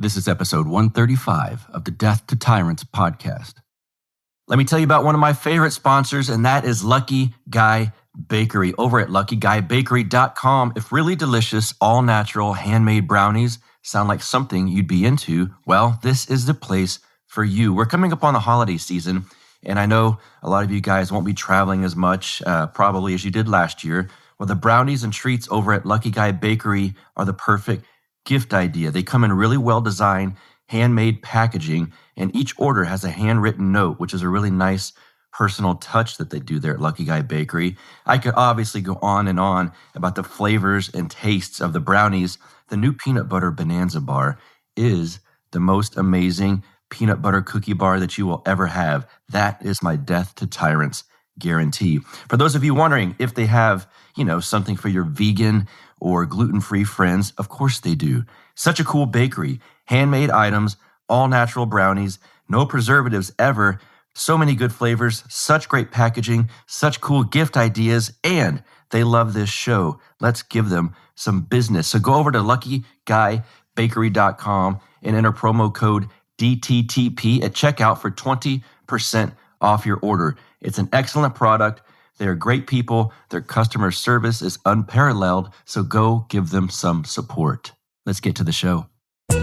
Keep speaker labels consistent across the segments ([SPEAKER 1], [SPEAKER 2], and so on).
[SPEAKER 1] This is episode 135 of the Death to Tyrants podcast. Let me tell you about one of my favorite sponsors, and that is Lucky Guy Bakery. Over at luckyguybakery.com, if really delicious, all-natural, handmade brownies sound like something you'd be into, well, this is the place for you. We're coming up on the holiday season, and I know a lot of you guys won't be traveling as much, probably as you did last year. Well, the brownies and treats over at Lucky Guy Bakery are the perfect gift idea. They come in really well-designed, handmade packaging, and each order has a handwritten note, which is a really nice personal touch that they do there at Lucky Guy Bakery. I could obviously go on and on about the flavors and tastes of the brownies. The new peanut butter bonanza bar is the most amazing peanut butter cookie bar that you will ever have. That is my Death to Tyrants guarantee. For those of you wondering if they have, something for your vegan or gluten-free friends, of course they do. Such a cool bakery. Handmade items, all-natural brownies, no preservatives ever. So many good flavors, such great packaging, such cool gift ideas, and they love this show. Let's give them some business. So go over to luckyguybakery.com and enter promo code DTTP at checkout for 20% off your order. It's an excellent product. They're great people. Their customer service is unparalleled, so go give them some support. Let's get to the show.
[SPEAKER 2] The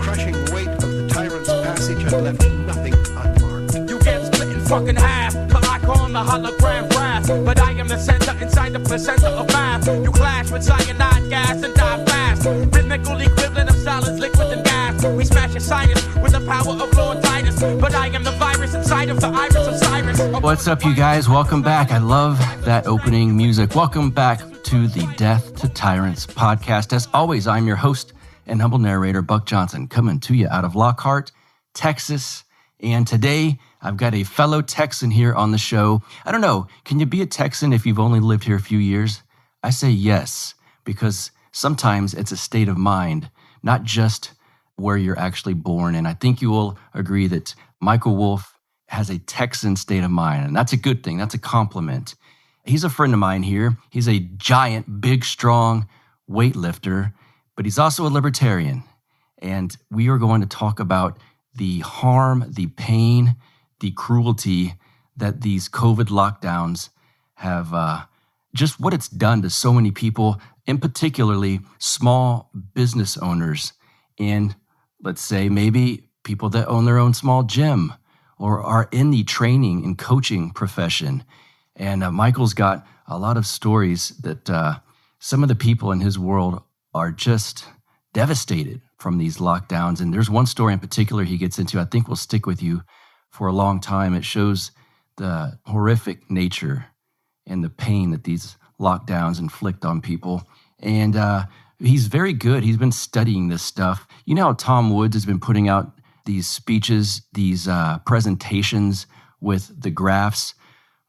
[SPEAKER 2] crushing weight of the tyrant's passage had left nothing unmarked.
[SPEAKER 3] You get split in fucking half, but I call him the hologram wrath. But I am the center inside the placenta of math. You clash with cyanide gas and die fast. Rhythmical equivalent of solids, liquid, and gas. We smash your sinus with the power of Lord Titus. But I am the virus inside of the iris of Cyrus.
[SPEAKER 1] What's up, you guys? Welcome back. I love that opening music. Welcome back to the Death to Tyrants podcast. As always, I'm your host and humble narrator, Buck Johnson, coming to you out of Lockhart, Texas. And today, I've got a fellow Texan here on the show. I don't know, can you be a Texan if you've only lived here a few years? I say yes, because sometimes it's a state of mind, not just where you're actually born. And I think you will agree that Michael Wolf has a Texan state of mind, and that's a good thing. That's a compliment. He's a friend of mine here. He's a giant, big, strong weightlifter, but he's also a libertarian. And we are going to talk about the harm, the pain, the cruelty that these COVID lockdowns have, just what it's done to so many people, and particularly small business owners. And let's say maybe people that own their own small gym or are in the training and coaching profession. And Michael's got a lot of stories that some of the people in his world are just devastated from these lockdowns. And there's one story in particular he gets into, I think will stick with you for a long time. It shows the horrific nature and the pain that these lockdowns inflict on people. And he's very good. He's been studying this stuff. You know how Tom Woods has been putting out these speeches, these presentations with the graphs?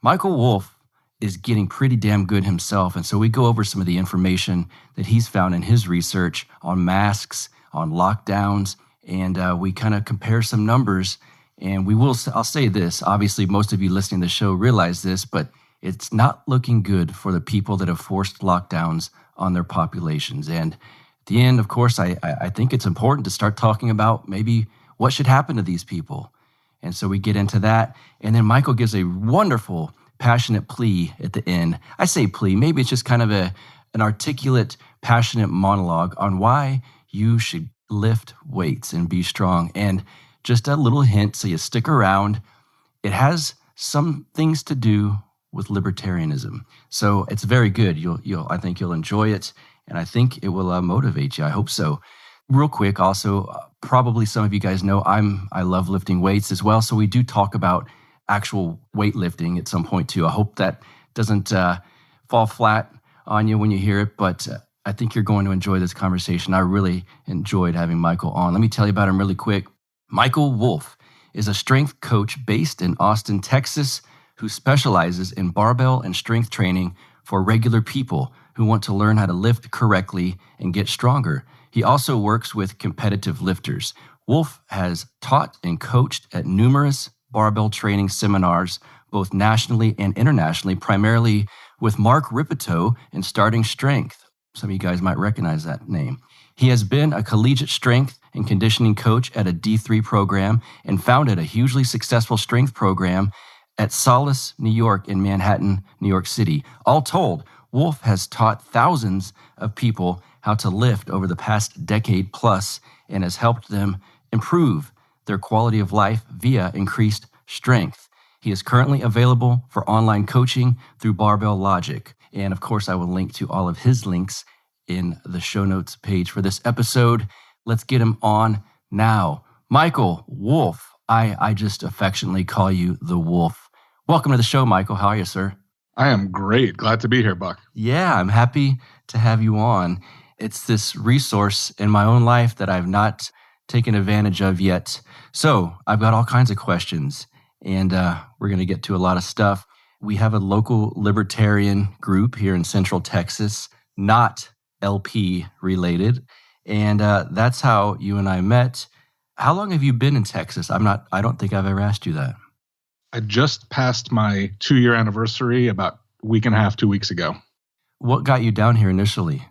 [SPEAKER 1] Michael Wolf is getting pretty damn good himself. And so we go over some of the information that he's found in his research on masks, on lockdowns, and we kind of compare some numbers. And I'll say this, obviously most of you listening to the show realize this, but it's not looking good for the people that have forced lockdowns on their populations. And at the end, of course, I think it's important to start talking about maybe what should happen to these people. And so we get into that. And then Michael gives a wonderful, passionate plea at the end. I say plea, maybe it's just kind of an articulate, passionate monologue on why you should lift weights and be strong. And just a little hint, so you stick around. It has some things to do with libertarianism. So it's very good. I think you'll enjoy it. And I think it will motivate you. I hope so. Real quick, also, probably some of you guys know I love lifting weights as well. So we do talk about actual weightlifting at some point too. I hope that doesn't fall flat on you when you hear it, but I think you're going to enjoy this conversation. I really enjoyed having Michael on. Let me tell you about him really quick. Michael Wolf is a strength coach based in Austin, Texas, who specializes in barbell and strength training for regular people who want to learn how to lift correctly and get stronger. He also works with competitive lifters. Wolf has taught and coached at numerous barbell training seminars, both nationally and internationally, primarily with Mark Ripito in Starting Strength. Some of you guys might recognize that name. He has been a collegiate strength and conditioning coach at a D3 program and founded a hugely successful strength program at Solace, New York in Manhattan, New York City. All told, Wolf has taught thousands of people how to lift over the past decade plus and has helped them improve their quality of life via increased strength. He is currently available for online coaching through Barbell Logic. And of course, I will link to all of his links in the show notes page for this episode. Let's get him on now. Michael Wolf. I just affectionately call you the Wolf. Welcome to the show, Michael. How are you, sir?
[SPEAKER 4] I am great. Glad to be here, Buck.
[SPEAKER 1] Yeah, I'm happy to have you on. It's this resource in my own life that I've not taken advantage of yet. So I've got all kinds of questions, and we're going to get to a lot of stuff. We have a local libertarian group here in Central Texas, not LP related, and that's how you and I met. How long have you been in Texas? I don't think I've ever asked you that.
[SPEAKER 4] I just passed my 2-year anniversary about a week and a half, 2 weeks ago.
[SPEAKER 1] What got you down here initially?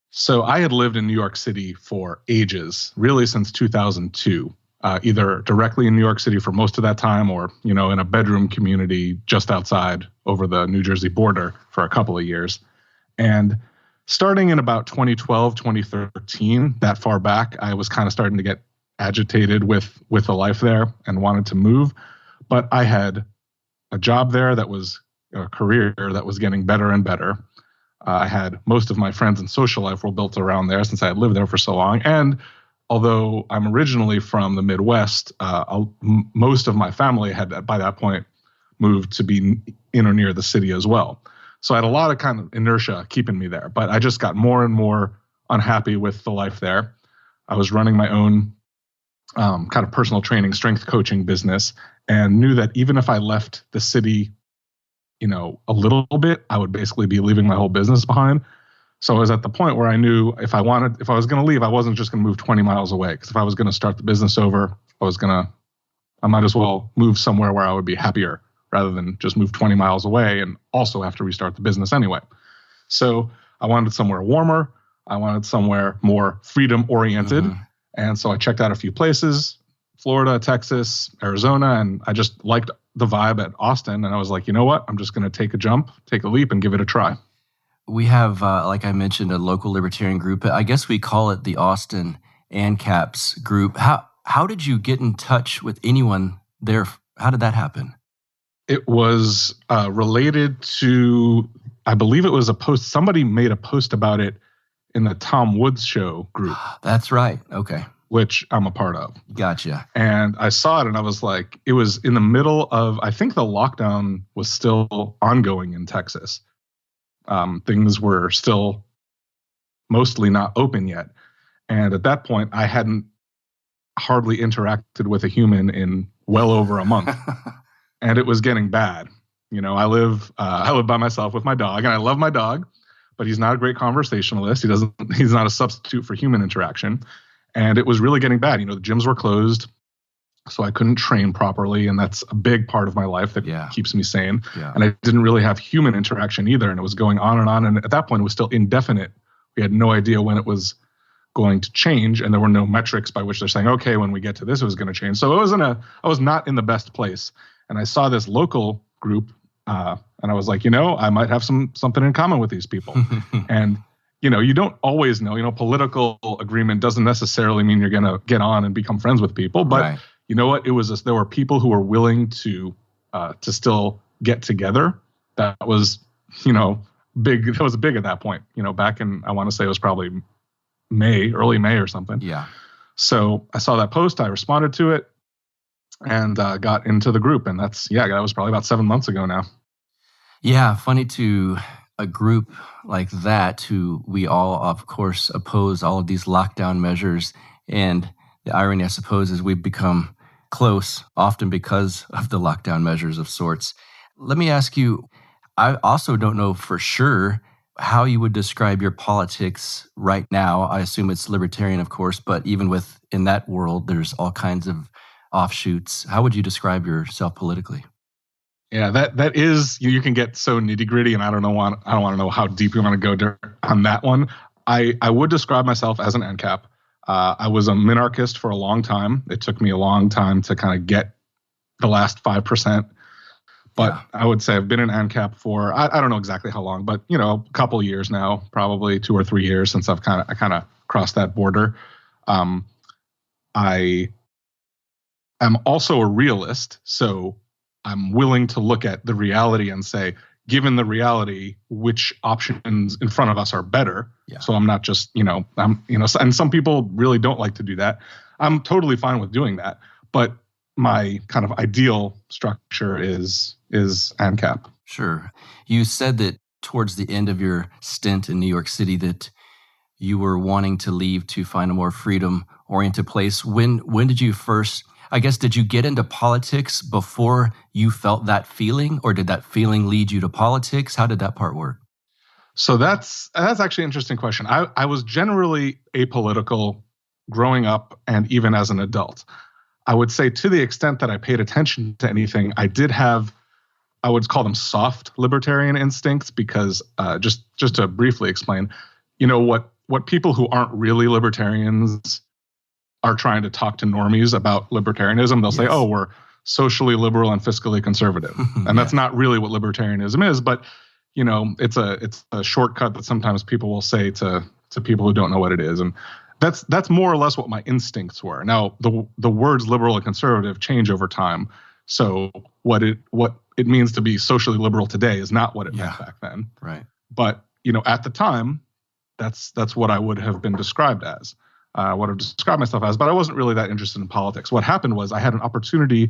[SPEAKER 4] So I had lived in New York City for ages, really since 2002, either directly in New York City for most of that time or, in a bedroom community just outside over the New Jersey border for a couple of years. And starting in about 2012, 2013, that far back, I was kind of starting to get agitated with the life there and wanted to move. But I had a job there that was a career that was getting better and better. I had most of my friends and social life were built around there since I had lived there for so long. And although I'm originally from the Midwest, most of my family had by that point moved to be in or near the city as well. So I had a lot of kind of inertia keeping me there. But I just got more and more unhappy with the life there. I was running my own kind of personal training, strength coaching business, and knew that even if I left the city, a little bit, I would basically be leaving my whole business behind. So I was at the point where I knew if I was going to leave, I wasn't just going to move 20 miles away. Because if I was going to start the business over, I might as well move somewhere where I would be happier rather than just move 20 miles away and also have to restart the business anyway. So I wanted somewhere warmer. I wanted somewhere more freedom oriented. Mm-hmm. And so I checked out a few places, Florida, Texas, Arizona, and I just liked the vibe at Austin. And I was like, you know what? I'm just going to take a leap and give it a try.
[SPEAKER 1] We have, like I mentioned, a local libertarian group. I guess we call it the Austin ANCAPs group. How did you get in touch with anyone there? How did that happen?
[SPEAKER 4] It was related to, I believe it was a post. Somebody made a post about it in the Tom Woods Show group.
[SPEAKER 1] That's right. Okay.
[SPEAKER 4] Which I'm a part of.
[SPEAKER 1] Gotcha.
[SPEAKER 4] And I saw it and I was like, it was in the middle of, I think the lockdown was still ongoing in Texas. Things were still mostly not open yet. And at that point, I hadn't hardly interacted with a human in well over a month. And it was getting bad. I live by myself with my dog, and I love my dog, but he's not a great conversationalist. He's not a substitute for human interaction. And it was really getting bad. The gyms were closed, so I couldn't train properly. And that's a big part of my life that keeps me sane. Yeah. And I didn't really have human interaction either. And it was going on and on. And at that point, it was still indefinite. We had no idea when it was going to change. And there were no metrics by which they're saying, okay, when we get to this, it was going to change. So I was not in the best place. And I saw this local group, and I was like, I might have something in common with these people. And you don't always know, political agreement doesn't necessarily mean you're going to get on and become friends with people. But right. You know what? There were people who were willing to still get together. That was, big. That was big at that point, back in, I want to say it was probably early May or something.
[SPEAKER 1] Yeah.
[SPEAKER 4] So I saw that post. I responded to it and got into the group. And that was probably about 7 months ago now.
[SPEAKER 1] Yeah. Funny to a group like that who we all, of course, oppose all of these lockdown measures. And the irony, I suppose, is we've become close, often because of the lockdown measures of sorts. Let me ask you, I also don't know for sure how you would describe your politics right now. I assume it's libertarian, of course, but even in that world, there's all kinds of offshoots. How would you describe yourself politically?
[SPEAKER 4] Yeah, that is, you can get so nitty gritty, and I don't want to know how deep you want to go on that one. I would describe myself as an ANCAP. I was a minarchist for a long time. It took me a long time to kind of get the last 5%. But yeah. I would say I've been an ANCAP for, I don't know exactly how long, but, a couple of years now, probably 2 or 3 years since I kind of crossed that border. I am also a realist, so I'm willing to look at the reality and say, given the reality, which options in front of us are better. Yeah. So I'm not just, and some people really don't like to do that. I'm totally fine with doing that. But my kind of ideal structure is ANCAP.
[SPEAKER 1] Sure. You said that towards the end of your stint in New York City that you were wanting to leave to find a more freedom-oriented place. When did you first, I guess, did you get into politics before you felt that feeling, or did that feeling lead you to politics? How did that part work?
[SPEAKER 4] So that's actually an interesting question. I was generally apolitical growing up and even as an adult. I would say to the extent that I paid attention to anything, I did have, I would call them soft libertarian instincts, because just to briefly explain, what people who aren't really libertarians are trying to talk to normies about libertarianism. They'll say, oh, we're socially liberal and fiscally conservative. And that's not really what libertarianism is, but it's a shortcut that sometimes people will say to people who don't know what it is. And that's more or less what my instincts were. Now, the words liberal and conservative change over time. So what it means to be socially liberal today is not what it meant back then.
[SPEAKER 1] Right.
[SPEAKER 4] But, at the time, that's what I would have been described as, what I've described myself as, but I wasn't really that interested in politics. What happened was I had an opportunity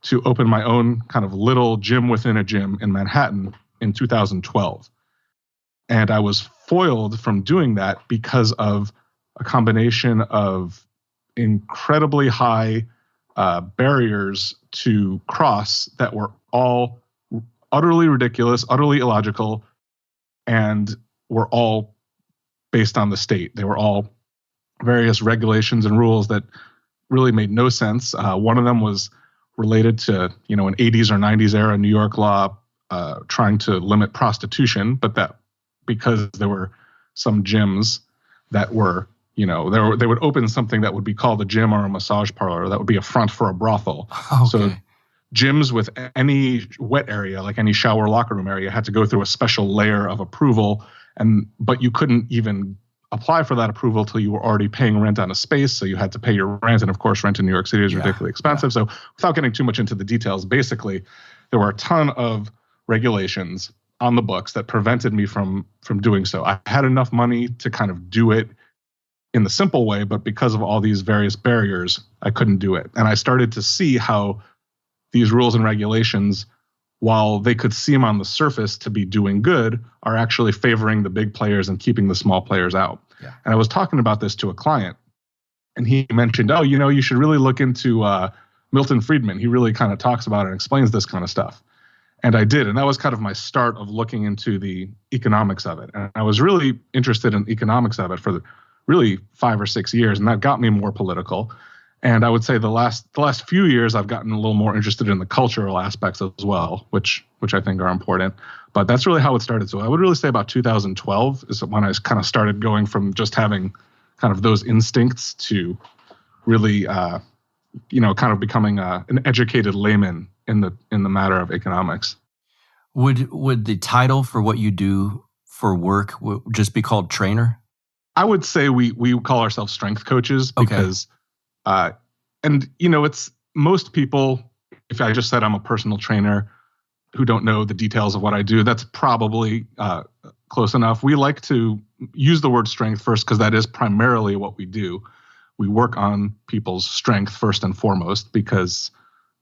[SPEAKER 4] to open my own kind of little gym within a gym in Manhattan in 2012. And I was foiled from doing that because of a combination of incredibly high barriers to cross that were all utterly ridiculous, utterly illogical, and were all based on the state. They were all various regulations and rules that really made no sense. One of them was related to, an 80s or 90s era New York law trying to limit prostitution, but that because there were some gyms that were, they would open something that would be called a gym or a massage parlor that would be a front for a brothel.
[SPEAKER 1] Okay.
[SPEAKER 4] So gyms with any wet area, like any shower locker room area, had to go through a special layer of approval, but you couldn't even apply for that approval till you were already paying rent on a space. So you had to pay your rent. And of course, rent in New York City is ridiculously expensive. So without getting too much into the details, basically, there were a ton of regulations on the books that prevented me from doing so. I had enough money to kind of do it in the simple way, but because of all these various barriers, I couldn't do it. And I started to see how these rules and regulations, while they could seem on the surface to be doing good, are actually favoring the big players and keeping the small players out. Yeah. And I was talking about this to a client, and he mentioned, you should really look into Milton Friedman. He really kind of talks about it and explains this kind of stuff. And I did. And that was kind of my start of looking into the economics of it. And I was really interested in economics of it for really 5 or 6 years. And that got me more political. And I would say the last few years, I've gotten a little more interested in the cultural aspects as well, which I think are important. But that's really how it started. So I would really say about 2012 is when I kind of started going from just having kind of those instincts to really, kind of becoming an educated layman in the matter of economics.
[SPEAKER 1] Would the title for what you do for work just be called trainer?
[SPEAKER 4] I would say we call ourselves strength coaches because. Okay. It's most people, if I just said I'm a personal trainer who don't know the details of what I do, that's probably close enough. We like to use the word strength first because that is primarily what we do. We work on people's strength first and foremost because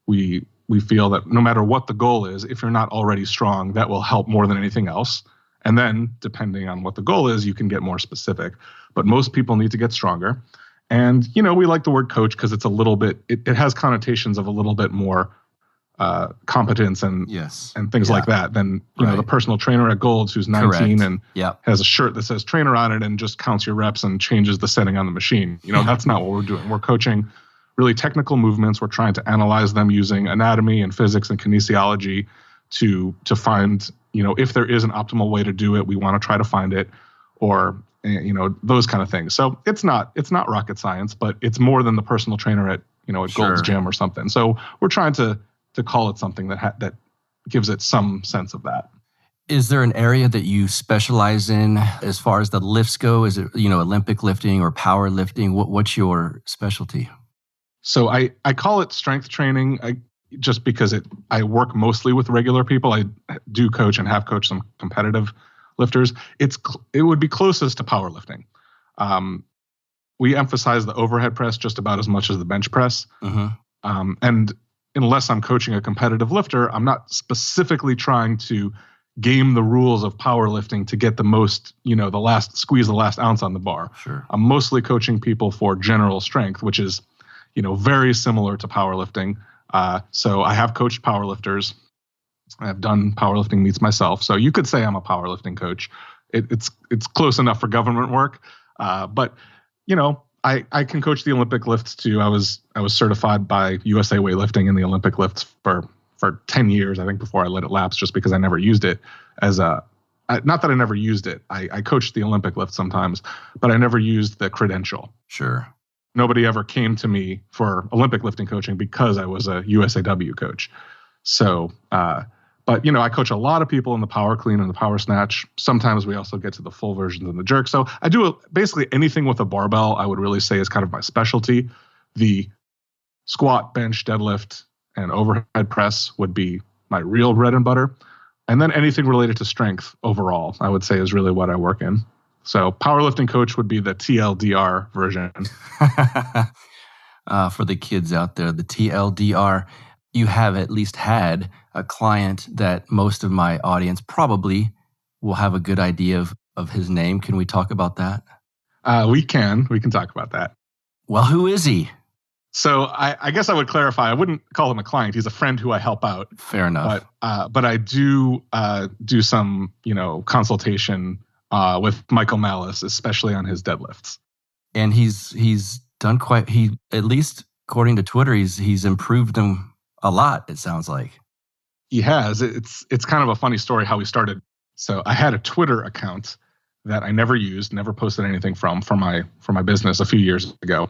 [SPEAKER 4] we feel that no matter what the goal is, if you're not already strong, that will help more than anything else. And then depending on what the goal is, you can get more specific. But most people need to get stronger. And, we like the word coach because it's a little bit, it has connotations of a little bit more competence and things like that than, the personal trainer at Gold's who's 19 and has a shirt that says trainer on it and just counts your reps and changes the setting on the machine. That's not what we're doing. We're coaching really technical movements. We're trying to analyze them using anatomy and physics and kinesiology to find, if there is an optimal way to do it, we want to try to find it. Or those kind of things. So it's not rocket science, but it's more than the personal trainer at Gold's Gym or something. So we're trying to call it something that gives it some sense of that.
[SPEAKER 1] Is there an area that you specialize in as far as the lifts go? Is it, Olympic lifting or power lifting? What's your specialty?
[SPEAKER 4] So I call it strength training just because I work mostly with regular people. I do coach and have coached some competitive lifters. It would be closest to powerlifting. We emphasize the overhead press just about as much as the bench press. Mm-hmm. And unless I'm coaching a competitive lifter, I'm not specifically trying to game the rules of powerlifting to get the most, squeeze the last ounce on the bar.
[SPEAKER 1] Sure.
[SPEAKER 4] I'm mostly coaching people for general strength, which is, very similar to powerlifting. So I have coached powerlifters. I've done powerlifting meets myself. So you could say I'm a powerlifting coach. It's close enough for government work. But I can coach the Olympic lifts too. I was certified by USA Weightlifting in the Olympic lifts for 10 years, I think, before I let it lapse, just because I never used it not that I never used it. I coached the Olympic lift sometimes, but I never used the credential.
[SPEAKER 1] Sure.
[SPEAKER 4] Nobody ever came to me for Olympic lifting coaching because I was a USAW coach. So, but I coach a lot of people in the power clean and the power snatch. Sometimes we also get to the full versions and the jerk. So I do basically anything with a barbell, I would really say is kind of my specialty. The squat, bench, deadlift, and overhead press would be my real bread and butter. And then anything related to strength overall, I would say is really what I work in. So powerlifting coach would be the TLDR version.
[SPEAKER 1] For the kids out there, the TLDR, you have at least had a client that most of my audience probably will have a good idea of his name. Can we talk about that?
[SPEAKER 4] We can talk about that.
[SPEAKER 1] Well, who is he?
[SPEAKER 4] So I guess I would clarify. I wouldn't call him a client. He's a friend who I help out.
[SPEAKER 1] Fair enough.
[SPEAKER 4] But I do some consultation with Michael Malice, especially on his deadlifts.
[SPEAKER 1] And he's done at least according to Twitter, he's improved them a lot. It sounds like
[SPEAKER 4] he has. It's kind of a funny story how he started. So I had a Twitter account that I never used, never posted anything for my business a few years ago,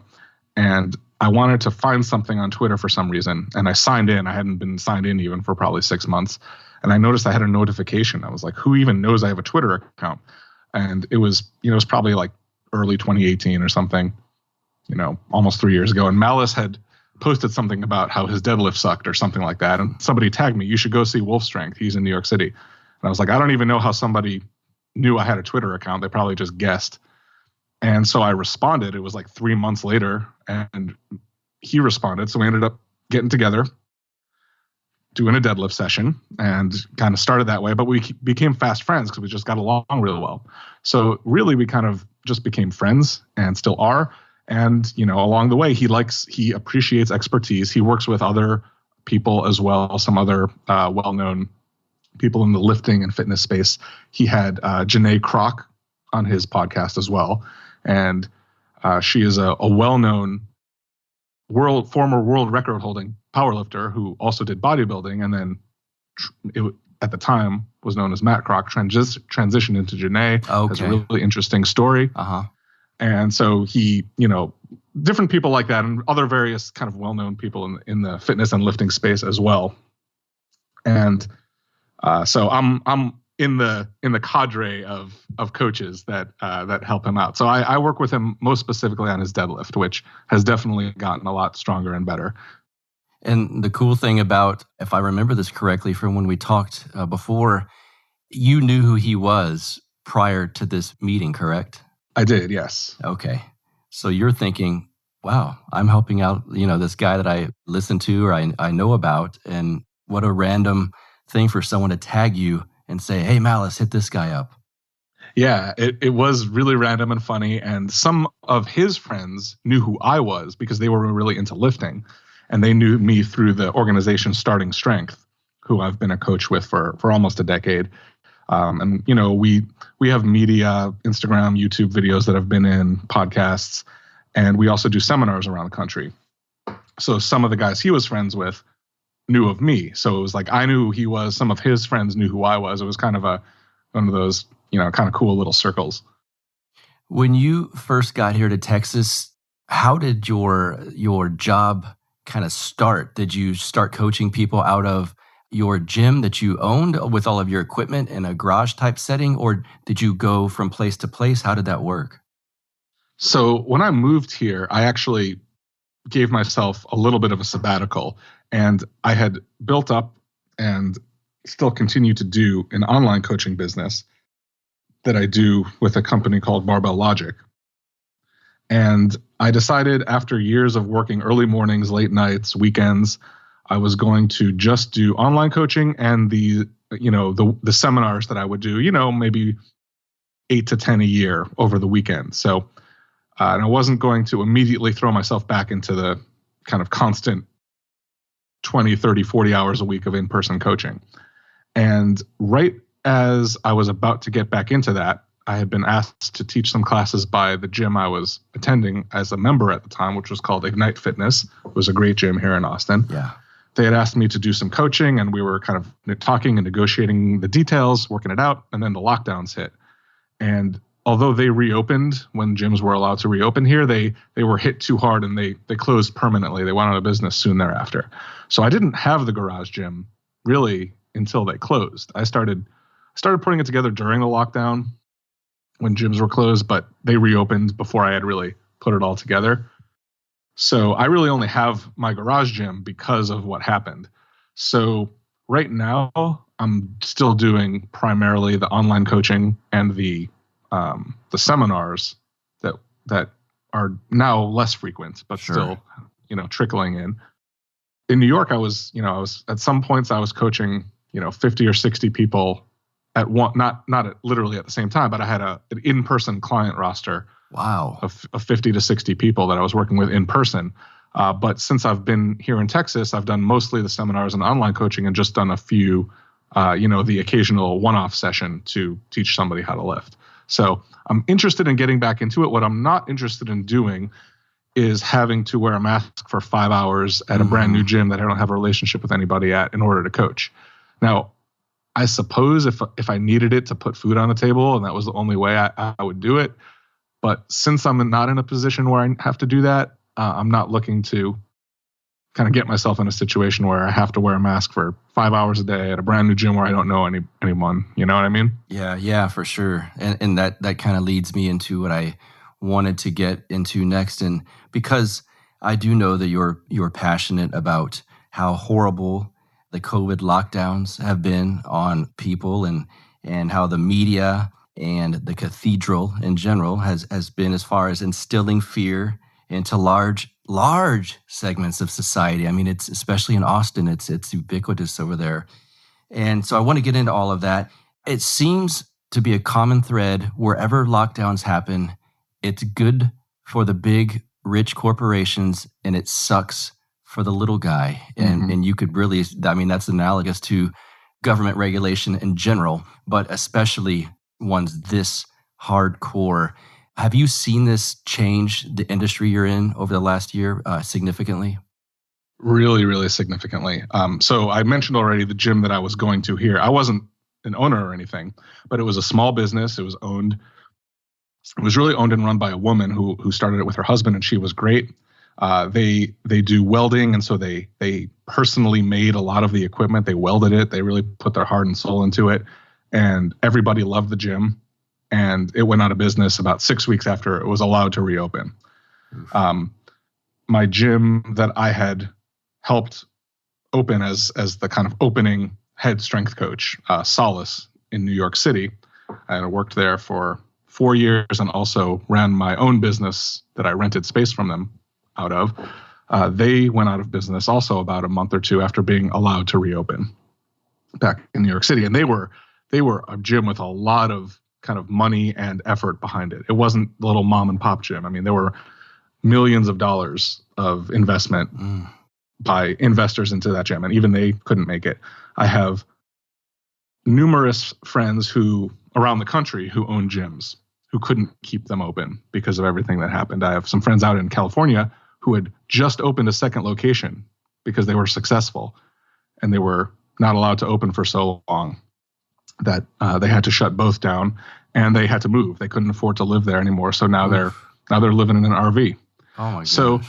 [SPEAKER 4] and I wanted to find something on Twitter for some reason, and I signed in. I hadn't been signed in even for probably 6 months, and I noticed I had a notification. I was like, who even knows I have a Twitter account? And it was probably like early 2018 or something, almost 3 years ago. And Malice had posted something about how his deadlift sucked or something like that. And somebody tagged me, you should go see Wolf Strength. He's in New York City. And I was like, I don't even know how somebody knew I had a Twitter account. They probably just guessed. And so I responded. It was like 3 months later, and he responded. So we ended up getting together, doing a deadlift session, and kind of started that way. But we became fast friends because we just got along really well. So really, we kind of just became friends and still are. And, along the way, he appreciates expertise. He works with other people as well, some other well-known people in the lifting and fitness space. He had Janae Kroc on his podcast as well. And she is a well-known former world record holding powerlifter who also did bodybuilding. And then at the time was known as Matt Kroc, transitioned into Janae.
[SPEAKER 1] Okay.
[SPEAKER 4] It's a really interesting story.
[SPEAKER 1] Uh-huh.
[SPEAKER 4] And so he, different people like that and other various kind of well-known people in the fitness and lifting space as well. And so I'm in the cadre of coaches that help him out. So I work with him most specifically on his deadlift, which has definitely gotten a lot stronger and better.
[SPEAKER 1] And the cool thing about, if I remember this correctly from when we talked before, you knew who he was prior to this meeting, correct?
[SPEAKER 4] I did, yes.
[SPEAKER 1] Okay. So you're thinking, wow, I'm helping out, this guy that I listen to or I know about, and what a random thing for someone to tag you and say, hey, Malice, hit this guy up.
[SPEAKER 4] Yeah, it was really random and funny. And some of his friends knew who I was because they were really into lifting. And they knew me through the organization Starting Strength, who I've been a coach with for almost a decade. And, we have media, Instagram, YouTube videos that have been in, podcasts, and we also do seminars around the country. So some of the guys he was friends with knew of me. So it was like I knew who he was. Some of his friends knew who I was. It was kind of one of those, kind of cool little circles.
[SPEAKER 1] When you first got here to Texas, how did your job kind of start? Did you start coaching people out of your gym that you owned with all of your equipment in a garage type setting, or did you go from place to place? How did that work?
[SPEAKER 4] So when I moved here, I actually gave myself a little bit of a sabbatical, and I had built up and still continue to do an online coaching business that I do with a company called Barbell Logic. And I decided after years of working early mornings, late nights, weekends, I was going to just do online coaching and the seminars that I would do, maybe 8 to 10 a year over the weekend. So, and I wasn't going to immediately throw myself back into the kind of constant 20, 30, 40 hours a week of in-person coaching. And right as I was about to get back into that, I had been asked to teach some classes by the gym I was attending as a member at the time, which was called Ignite Fitness. It was a great gym here in Austin.
[SPEAKER 1] Yeah.
[SPEAKER 4] They had asked me to do some coaching, and we were kind of talking and negotiating the details, working it out, and then the lockdowns hit. And although they reopened when gyms were allowed to reopen here, they were hit too hard and they closed permanently. They went out of business soon thereafter. So I didn't have the garage gym really until they closed. I started putting it together during the lockdown when gyms were closed, but they reopened before I had really put it all together. So I really only have my garage gym because of what happened. So right now I'm still doing primarily the online coaching and the seminars that are now less frequent, but
[SPEAKER 1] Sure.
[SPEAKER 4] still, trickling in. In New York, I was at some points I was coaching, 50 or 60 people at one, not literally at the same time, but I had an in-person client roster.
[SPEAKER 1] Wow.
[SPEAKER 4] Of 50 to 60 people that I was working with in person. But since I've been here in Texas, I've done mostly the seminars and online coaching and just done a few, the occasional one-off session to teach somebody how to lift. So I'm interested in getting back into it. What I'm not interested in doing is having to wear a mask for 5 hours at a brand new gym that I don't have a relationship with anybody at in order to coach. Now, I suppose if I needed it to put food on the table and that was the only way I would do it. But since I'm not in a position where I have to do that, I'm not looking to kind of get myself in a situation where I have to wear a mask for 5 hours a day at a brand new gym where I don't know anyone. You know what I mean?
[SPEAKER 1] Yeah, for sure. And that kind of leads me into what I wanted to get into next. And because I do know that you're passionate about how horrible the COVID lockdowns have been on people and how the media and the cathedral in general has been as far as instilling fear into large segments of society. I mean, it's especially in Austin, it's ubiquitous over there. And so I want to get into all of that. It seems to be a common thread wherever lockdowns happen. It's good for the big, rich corporations, and it sucks for the little guy. And you could really, that's analogous to government regulation in general, but especially ones this hardcore. Have you seen this change the industry you're in over the last year significantly?
[SPEAKER 4] Really, really significantly. So I mentioned already the gym that I was going to here. I wasn't an owner or anything, but it was a small business. It was really owned and run by a woman who started it with her husband, and she was great. They do welding, and so they personally made a lot of the equipment. They welded it. They really put their heart and soul into it. And everybody loved the gym, and it went out of business about 6 weeks after it was allowed to reopen. My gym that I had helped open as the kind of opening head strength coach, Solace in New York City, I worked there for 4 years and also ran my own business that I rented space from them out of. They went out of business also about a month or two after being allowed to reopen back in New York City. And they were a gym with a lot of kind of money and effort behind it. It wasn't the little mom and pop gym. I mean, there were millions of dollars of investment by investors into that gym, and even they couldn't make it. I have numerous friends around the country who own gyms who couldn't keep them open because of everything that happened. I have some friends out in California who had just opened a second location because they were successful, and they were not allowed to open for so long that they had to shut both down. and they had to move. They couldn't afford to live there anymore. So now they're living in an RV.
[SPEAKER 1] Oh my gosh.
[SPEAKER 4] So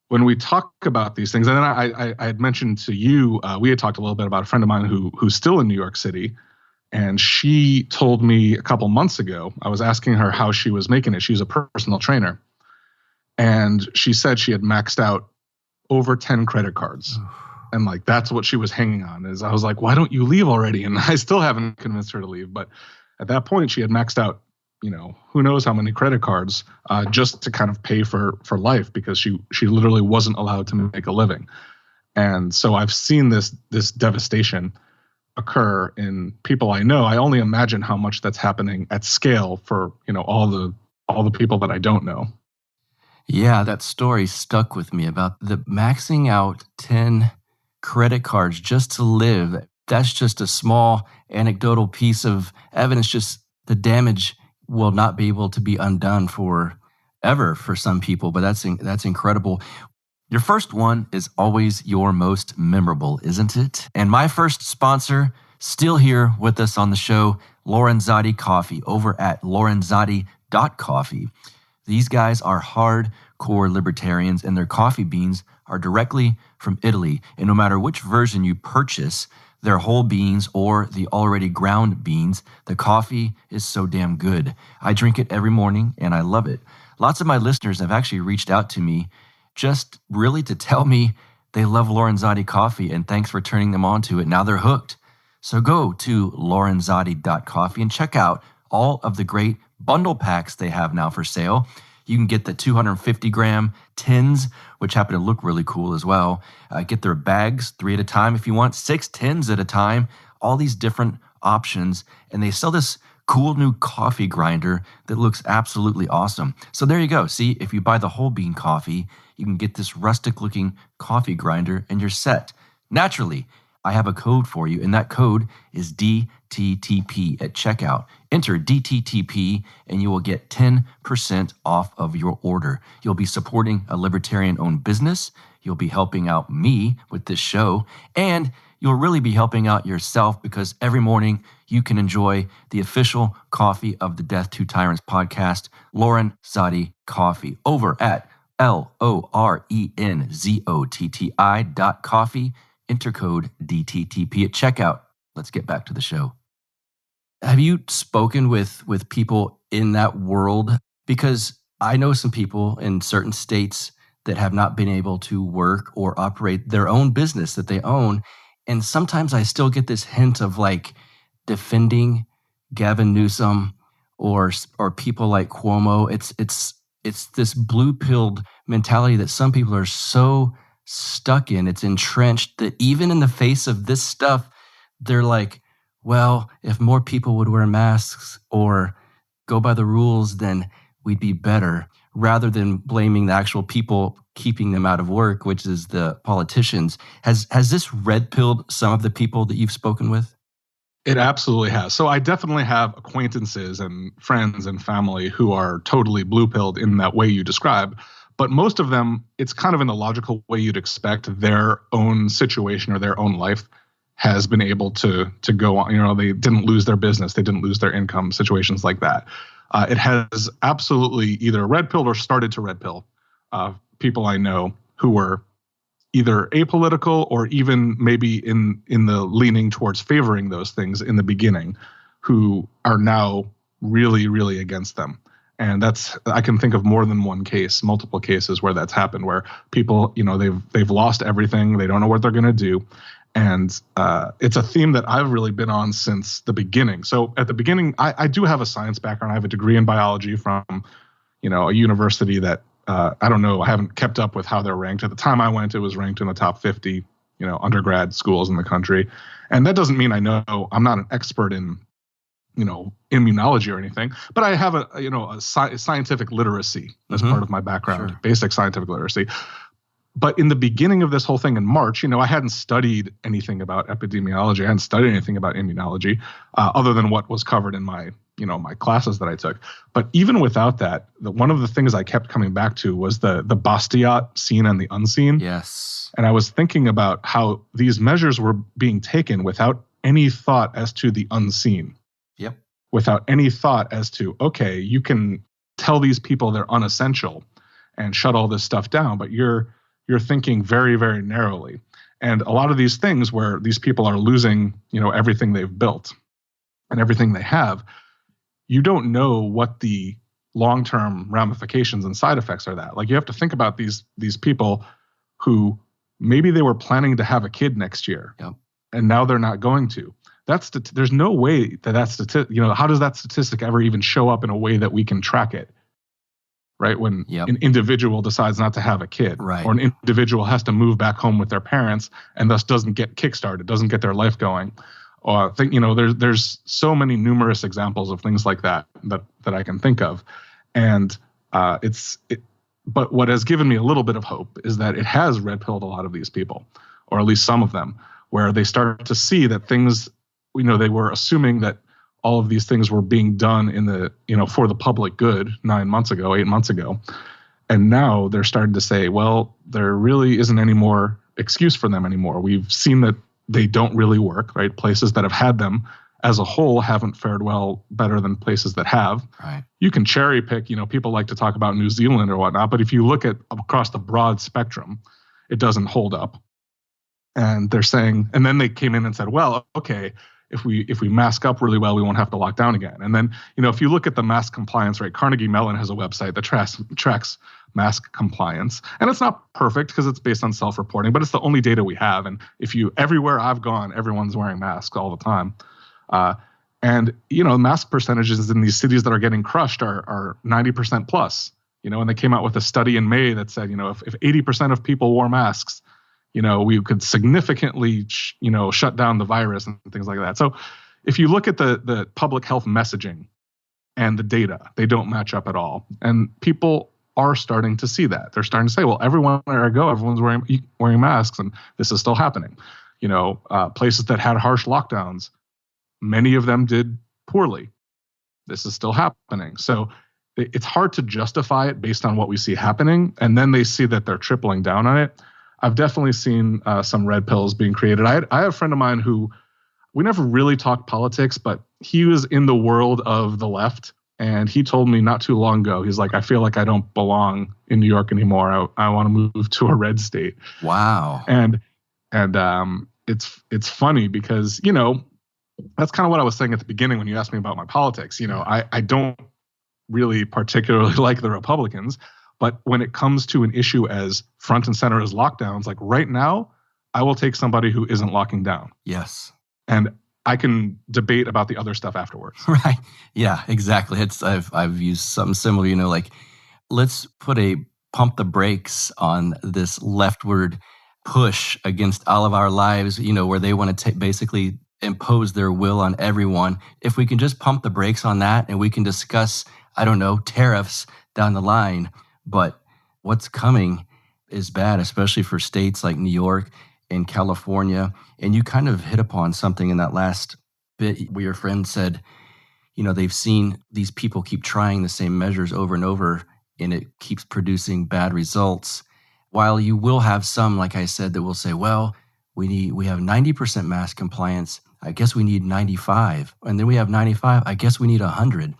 [SPEAKER 4] when we talk about these things, and then I had mentioned to you, we had talked a little bit about a friend of mine who's still in New York City. And she told me a couple months ago, I was asking her how she was making it. She's a personal trainer. And she said she had maxed out over 10 credit cards. And like, that's what she was hanging on. Is I was like, why don't you leave already? And I still haven't convinced her to leave. But at that point, she had maxed out, who knows how many credit cards just to kind of pay for life, because she literally wasn't allowed to make a living. And so I've seen this devastation occur in people I know. I only imagine how much that's happening at scale for, all the people that I don't know.
[SPEAKER 1] Yeah, that story stuck with me about the maxing out 10 credit cards just to live. That's just a small anecdotal piece of evidence. Just the damage will not be able to be undone forever for some people, but that's incredible. Your first one is always your most memorable, isn't it? And my first sponsor, still here with us on the show, Lorenzotti Coffee, over at lorenzotti.coffee. These guys are hardcore libertarians, and their coffee beans are directly from Italy. And no matter which version you purchase, their whole beans or the already ground beans, the coffee is so damn good. I drink it every morning, and I love it. Lots of my listeners have actually reached out to me just really to tell me they love Lorenzotti Coffee, and thanks for turning them on to it. Now they're hooked. So go to lorenzotti.coffee and check out all of the great bundle packs they have now for sale. You can get the 250-gram tins, which happen to look really cool as well. Get their bags 3 at a time if you want, 6 tins at a time, all these different options. And they sell this cool new coffee grinder that looks absolutely awesome. So there you go. See, if you buy the whole bean coffee, you can get this rustic-looking coffee grinder and you're set. Naturally, I have a code for you, and that code is DTTP at checkout. Enter DTTP, and you will get 10% off of your order. You'll be supporting a libertarian-owned business. You'll be helping out me with this show, and you'll really be helping out yourself, because every morning you can enjoy the official coffee of the Death to Tyrants podcast, Lorenzotti Coffee, over at LORENZOTTI.coffee. Enter code DTTP at checkout. Let's get back to the show. Have you spoken with people in that world? Because I know some people in certain states that have not been able to work or operate their own business that they own. And sometimes I still get this hint of like defending Gavin Newsom or people like Cuomo. It's this blue-pilled mentality that some people are so stuck in. It's entrenched that even in the face of this stuff, they're like, well, if more people would wear masks or go by the rules, then we'd be better, rather than blaming the actual people keeping them out of work, which is the politicians. Has this red-pilled some of the people that you've spoken with?
[SPEAKER 4] It absolutely has. So I definitely have acquaintances and friends and family who are totally blue-pilled in that way you describe. But most of them, it's kind of in the logical way you'd expect. Their own situation or their own life has been able to go on. They didn't lose their business. They didn't lose their income, situations like that. It has absolutely either red-pilled or started to red-pill people I know who were either apolitical or even maybe in the leaning towards favoring those things in the beginning, who are now really, really against them. And I can think of more than one case, multiple cases where that's happened, where people, they've lost everything. They don't know what they're going to do. And it's a theme that I've really been on since the beginning. So at the beginning, I do have a science background. I have a degree in biology from, a university that I don't know. I haven't kept up with how they're ranked. At the time I went, it was ranked in the top 50, undergrad schools in the country. And that doesn't mean I'm not an expert in, immunology or anything, but I have a scientific literacy as part of my background,
[SPEAKER 1] Sure.
[SPEAKER 4] Basic scientific literacy. But in the beginning of this whole thing in March, I hadn't studied anything about epidemiology. I hadn't studied anything about immunology other than what was covered in my classes that I took. But even without that, one of the things I kept coming back to was the Bastiat seen and the unseen.
[SPEAKER 1] Yes.
[SPEAKER 4] And I was thinking about how these measures were being taken without any thought as to the unseen.
[SPEAKER 1] Yep.
[SPEAKER 4] without any thought as to, okay, you can tell these people they're unessential and shut all this stuff down, but you're thinking very, very narrowly. And a lot of these things where these people are losing, everything they've built and everything they have, you don't know what the long-term ramifications and side effects are that. Like, you have to think about these people who maybe they were planning to have a kid next year,
[SPEAKER 1] Yep.
[SPEAKER 4] and now they're not going to. There's no way that statistic, how does that statistic ever even show up in a way that we can track it? Right? When an individual decides not to have a kid,
[SPEAKER 1] right,
[SPEAKER 4] or an individual has to move back home with their parents and thus doesn't get kickstarted, doesn't get their life going. Or there's so many numerous examples of things like that I can think of. And but what has given me a little bit of hope is that it has red pilled a lot of these people, or at least some of them, where they start to see that things, they were assuming that all of these things were being done in the, for the public good 8 months ago. And now they're starting to say, well, there really isn't any more excuse for them anymore. We've seen that they don't really work, right? Places that have had them as a whole haven't fared better than places that have.
[SPEAKER 1] Right.
[SPEAKER 4] You can cherry pick, people like to talk about New Zealand or whatnot, but if you look at across the broad spectrum, it doesn't hold up. And they're saying, and then they came in and said, well, okay, if we mask up really well, we won't have to lock down again. And then, if you look at the mask compliance rate, Carnegie Mellon has a website that tracks mask compliance. And it's not perfect because it's based on self-reporting, but it's the only data we have. And everywhere I've gone, everyone's wearing masks all the time. And mask percentages in these cities that are getting crushed are 90% plus, and they came out with a study in May that said, if 80% of people wore masks, we could significantly, shut down the virus and things like that. So if you look at the public health messaging and the data, they don't match up at all. And people are starting to see that. They're starting to say, well, everywhere I go, everyone's wearing masks, and this is still happening. Places that had harsh lockdowns, many of them did poorly. This is still happening. So it's hard to justify it based on what we see happening. And then they see that they're tripling down on it. I've definitely seen some red pills being created. I have a friend of mine who, we never really talked politics, but he was in the world of the left. And he told me not too long ago, he's like, I feel like I don't belong in New York anymore. I want to move to a red state.
[SPEAKER 1] Wow.
[SPEAKER 4] And it's funny because, that's kind of what I was saying at the beginning when you asked me about my politics. I don't really particularly like the Republicans. But when it comes to an issue as front and center as lockdowns, like right now, I will take somebody who isn't locking down.
[SPEAKER 1] Yes.
[SPEAKER 4] And I can debate about the other stuff afterwards.
[SPEAKER 1] Right. Yeah, exactly. I've used something similar, like, let's put a pump the brakes on this leftward push against all of our lives, where they want to basically impose their will on everyone. If we can just pump the brakes on that and we can discuss, tariffs down the line. But what's coming is bad, especially for states like New York and California. And you kind of hit upon something in that last bit where your friend said, they've seen these people keep trying the same measures over and over, and it keeps producing bad results. While you will have some, like I said, that will say, well, we have 90% mask compliance. I guess we need 95. And then we have 95. I guess we need 100.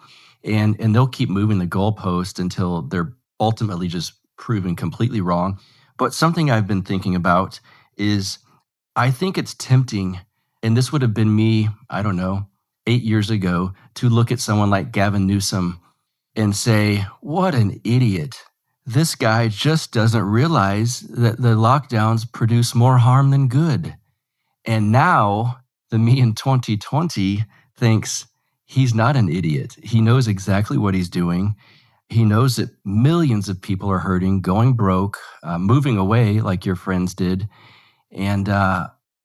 [SPEAKER 1] And they'll keep moving the goalpost until they're ultimately just proven completely wrong. But something I've been thinking about is I think it's tempting, and this would have been me, 8 years ago, to look at someone like Gavin Newsom and say, what an idiot. This guy just doesn't realize that the lockdowns produce more harm than good. And now the me in 2020 thinks he's not an idiot. He knows exactly what he's doing. He knows that millions of people are hurting, going broke, moving away like your friends did. And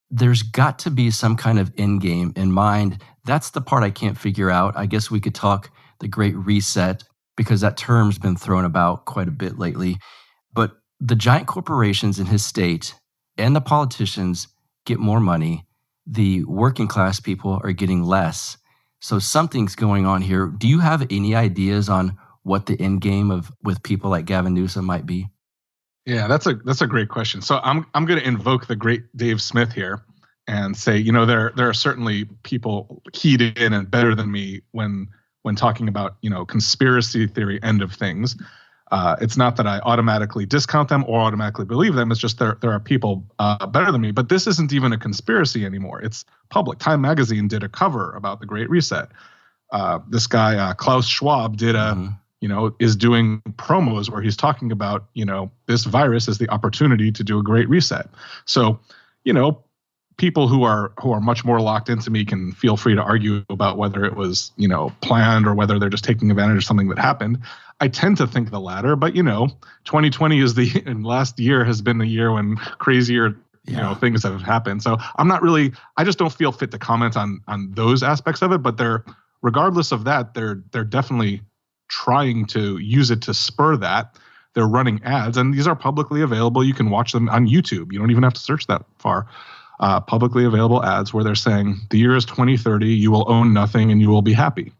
[SPEAKER 1] there's got to be some kind of end game in mind. That's the part I can't figure out. I guess we could talk the Great Reset, because that term's been thrown about quite a bit lately. But the giant corporations in his state and the politicians get more money. The working class people are getting less. So something's going on here. Do you have any ideas on what the end game with people like Gavin Newsom might be?
[SPEAKER 4] Yeah, that's a great question. So I'm going to invoke the great Dave Smith here and say, you know, there are certainly people keyed in and better than me when talking about, you know, conspiracy theory end of things. It's not that I automatically discount them or automatically believe them. It's just there are people better than me. But this isn't even a conspiracy anymore. It's public. Time magazine did a cover about the Great Reset. This guy, Klaus Schwab, did is doing promos where he's talking about, you know, this virus is the opportunity to do a Great Reset. So, you know, people who are much more locked into me can feel free to argue about whether it was, you know, planned or whether they're just taking advantage of something that happened. I tend to think the latter, but you know, 2020 and last year has been the year when crazier, you know, things have happened. So I just don't feel fit to comment on those aspects of it, but regardless of that, they're definitely trying to use it to spur that. They're running ads, and these are publicly available. You can watch them on YouTube. You don't even have to search that far. Publicly available ads where they're saying the year is 2030, you will own nothing and you will be happy.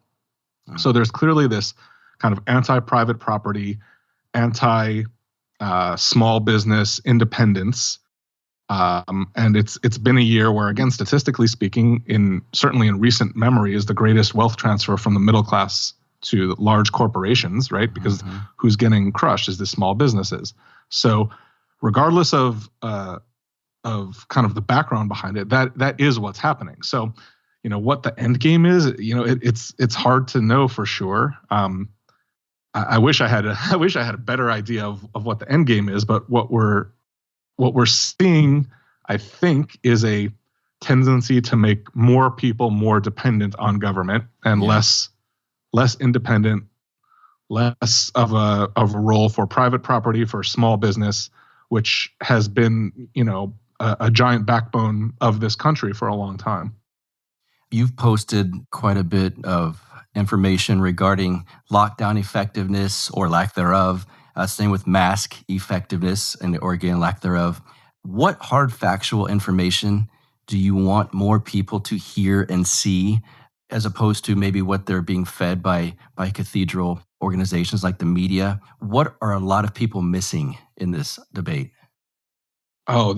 [SPEAKER 4] So there's clearly this kind of anti-private property, anti-small business independence. And it's been a year where, again, statistically speaking, certainly in recent memory, is the greatest wealth transfer from the middle class to large corporations, right? Because who's getting crushed is the small businesses. So regardless of kind of the background behind it, that is what's happening. So, you know, what the end game is, you know, it's hard to know for sure. I wish I had a better idea of what the end game is, but what we're seeing, I think, is a tendency to make more people more dependent on government and less independent, less of a role for private property, for small business, which has been, you know, a giant backbone of this country for a long time.
[SPEAKER 1] You've posted quite a bit of information regarding lockdown effectiveness or lack thereof, same with mask effectiveness and or again, lack thereof. What hard factual information do you want more people to hear and see, as opposed to maybe what they're being fed by cathedral organizations like the media? What are a lot of people missing in this debate?
[SPEAKER 4] Oh,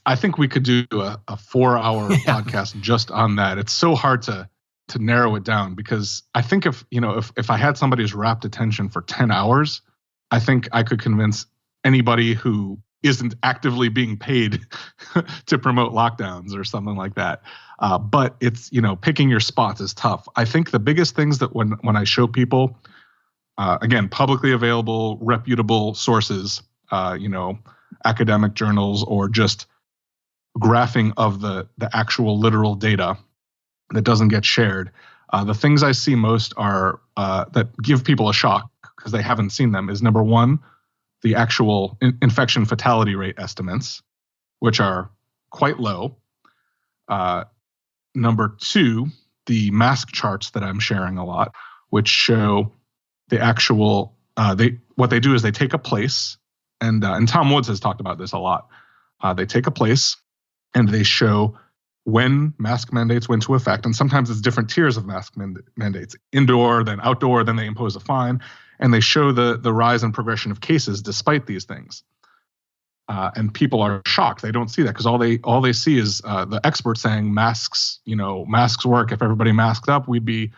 [SPEAKER 4] I think we could do a 4-hour podcast just on that. It's so hard to narrow it down, because I think if I had somebody's rapt attention for 10 hours, I think I could convince anybody who isn't actively being paid to promote lockdowns or something like that. But it's, you know, picking your spots is tough. I think the biggest things that when I show people, again, publicly available, reputable sources, academic journals, or just graphing of the actual literal data that doesn't get shared. The things I see most are that give people a shock because they haven't seen them is, number one, the actual infection fatality rate estimates, which are quite low. Number two, the mask charts that I'm sharing a lot, which show the actual, what they do is they take a place, and Tom Woods has talked about this a lot. They take a place and they show when mask mandates went into effect, and sometimes it's different tiers of mask mandates, indoor, then outdoor, then they impose a fine, and they show the rise and progression of cases despite these things. And people are shocked. They don't see that because all they see is the experts saying masks work. If everybody masked up, we'd be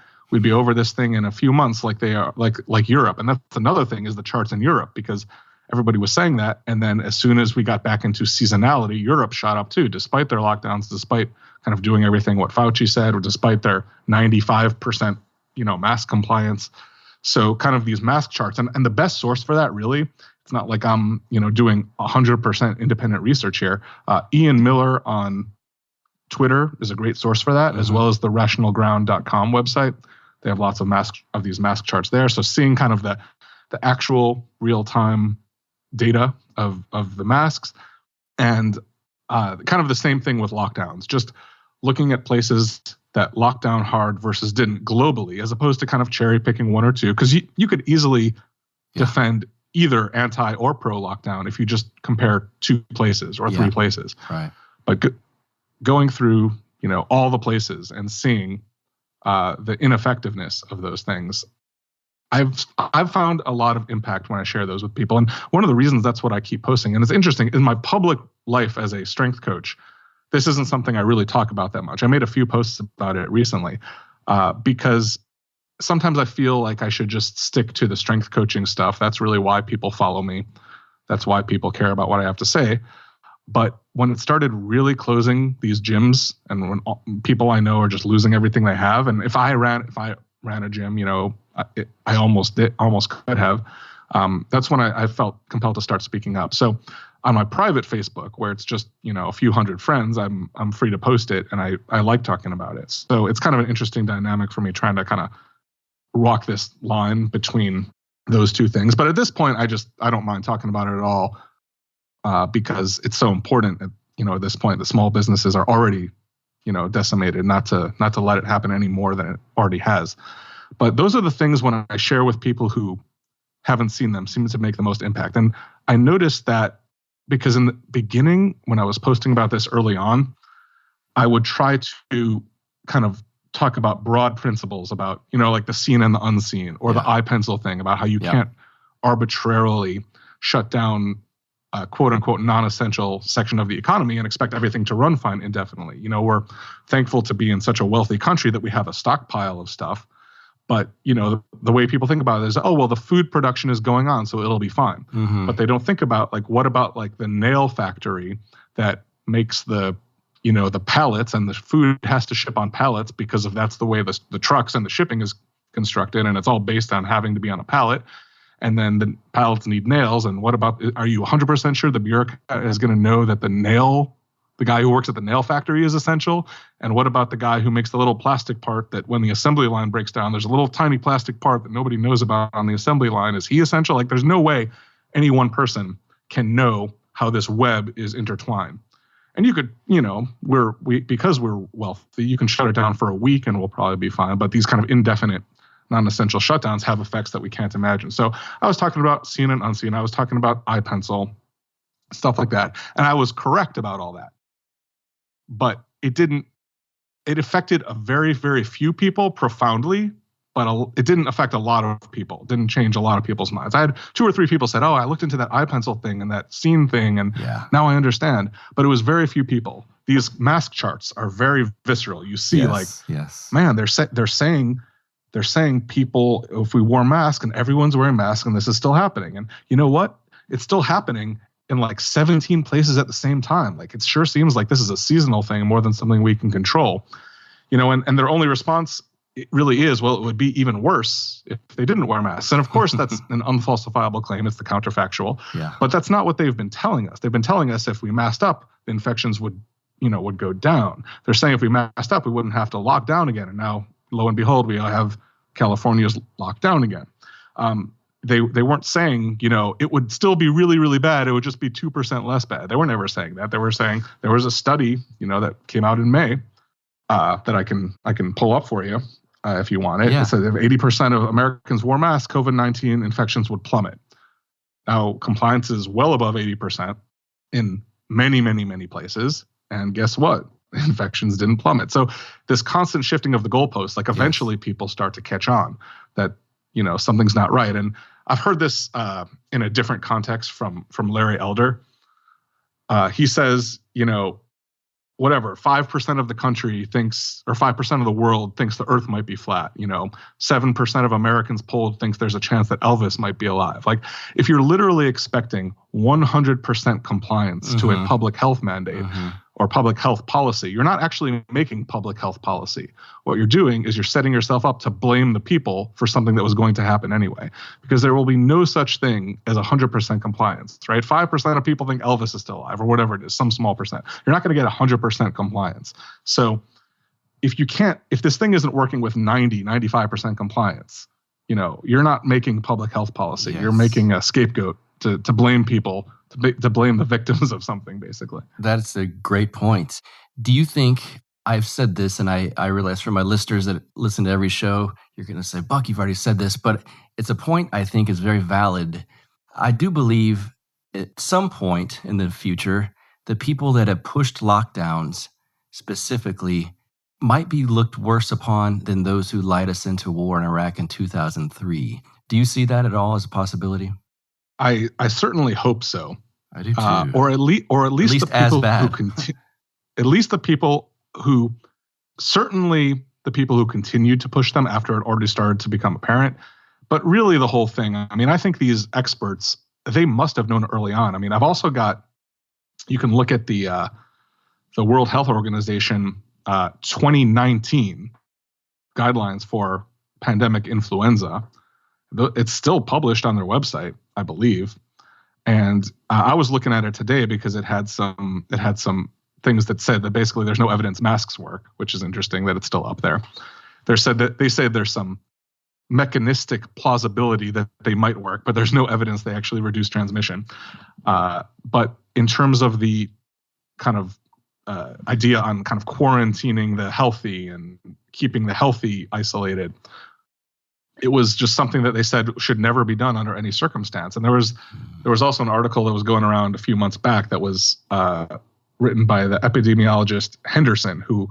[SPEAKER 4] over this thing in a few months, like they are, like Europe. And that's another thing, is the charts in Europe, because everybody was saying that. And then as soon as we got back into seasonality, Europe shot up too, despite their lockdowns, despite kind of doing everything what Fauci said, or despite their 95%, mask compliance. So kind of these mask charts, and the best source for that, really, it's not like I'm, doing 100% independent research here. Ian Miller on Twitter is a great source for that, as well as the rationalground.com website. They have lots of these mask charts there. So seeing kind of the actual real-time data of the masks, and kind of the same thing with lockdowns, just looking at places that locked down hard versus didn't globally, as opposed to kind of cherry picking one or two, because you could easily defend either anti or pro lockdown if you just compare two places or three places.
[SPEAKER 1] Right.
[SPEAKER 4] But going through, all the places and seeing the ineffectiveness of those things, I've found a lot of impact when I share those with people. And one of the reasons that's what I keep posting, and it's interesting, in my public life as a strength coach, this isn't something I really talk about that much. I made a few posts about it recently because sometimes I feel like I should just stick to the strength coaching stuff. That's really why people follow me. That's why people care about what I have to say. But when it started really closing these gyms, and when people I know are just losing everything they have, and if I ran a gym, I almost could have. That's when I felt compelled to start speaking up. So on my private Facebook, where it's just a few hundred friends, I'm free to post it, and I like talking about it. So it's kind of an interesting dynamic for me, trying to kind of walk this line between those two things. But at this point, I don't mind talking about it at all, because it's so important. At this point, the small businesses are already decimated. Not to let it happen any more than it already has. But those are the things when I share with people who haven't seen them seem to make the most impact. And I noticed that because in the beginning, when I was posting about this early on, I would try to kind of talk about broad principles about, like the seen and the unseen, or the iPencil thing about how you can't arbitrarily shut down a quote unquote non-essential section of the economy and expect everything to run fine indefinitely. We're thankful to be in such a wealthy country that we have a stockpile of stuff. But, the way people think about it is, oh, well, the food production is going on, so it'll be fine. Mm-hmm. But they don't think about, what about the nail factory that makes the pallets, and the food has to ship on pallets because that's the way the trucks and the shipping is constructed, and it's all based on having to be on a pallet. And then the pallets need nails. And what about, are you 100% sure the bureaucrat is going to know that the guy who works at the nail factory is essential? And what about the guy who makes the little plastic part that when the assembly line breaks down, there's a little tiny plastic part that nobody knows about on the assembly line? Is he essential? There's no way any one person can know how this web is intertwined. And you could, because we're wealthy, you can shut it down for a week and we'll probably be fine. But these kind of indefinite, non-essential shutdowns have effects that we can't imagine. So I was talking about seen and unseen. I was talking about iPencil, stuff like that. And I was correct about all that. But it affected a very, very few people profoundly, but it didn't affect a lot of people. It didn't change a lot of people's minds. I had 2 or 3 people said, oh, I looked into that iPencil thing and that scene thing, and now I understand. But it was very few people. These mask charts are very visceral. You see, man, they're saying people, if we wore masks, and everyone's wearing masks, and this is still happening. And you know what? It's still happening in 17 places at the same time. It sure seems like this is a seasonal thing more than something we can control. And their only response, it really is, well, it would be even worse if they didn't wear masks. And of course, that's an unfalsifiable claim. It's the counterfactual. Yeah. But that's not what they've been telling us. They've been telling us if we masked up, the infections would go down. They're saying if we masked up, we wouldn't have to lock down again. And now, lo and behold, we have California's locked down again. They weren't saying, it would still be really, really bad. It would just be 2% less bad. They were never saying that. They were saying there was a study, that came out in May that I can pull up for you if you want it. Yeah. It said if 80% of Americans wore masks, COVID-19 infections would plummet. Now, compliance is well above 80% in many, many, many places. And guess what? Infections didn't plummet. So this constant shifting of the goalposts, eventually people start to catch on that, something's not right. And I've heard this in a different context from Larry Elder. He says, whatever, 5% of the country thinks, or 5% of the world thinks the earth might be flat. 7% of Americans polled thinks there's a chance that Elvis might be alive. If you're literally expecting 100% compliance to a public health mandate or public health policy, you're not actually making public health policy. What you're doing is you're setting yourself up to blame the people for something that was going to happen anyway, because there will be no such thing as 100% compliance, right? 5% of people think Elvis is still alive, or whatever it is, some small percent. You're not going to get 100% compliance. So if this thing isn't working with 95% compliance, you're not making public health policy. Yes. You're making a scapegoat to blame people, to blame the victims of something, basically.
[SPEAKER 1] That's a great point. Do you think, I've said this, and I realize for my listeners that listen to every show, you're going to say, Buck, you've already said this, but it's a point I think is very valid. I do believe at some point in the future, the people that have pushed lockdowns specifically might be looked worse upon than those who lied us into war in Iraq in 2003. Do you see that at all as a possibility?
[SPEAKER 4] I certainly hope so.
[SPEAKER 1] I do too.
[SPEAKER 4] Or at least the people
[SPEAKER 1] as bad.
[SPEAKER 4] who continue. at least the people who, certainly the people who continued to push them after it already started to become apparent, but really the whole thing. I mean, I think these experts, they must have known early on. I mean, I've also got, you can look at the World Health Organization 2019 guidelines for pandemic influenza. It's still published on their website, I believe. And I was looking at it today because it had some things that said that basically there's no evidence masks work, which is interesting that it's still up there. They say there's some mechanistic plausibility that they might work, but there's no evidence they actually reduce transmission. But in terms of the kind of idea on kind of quarantining the healthy and keeping the healthy isolated, it was just something that they said should never be done under any circumstance. And there was also an article that was going around a few months back that was written by the epidemiologist Henderson, who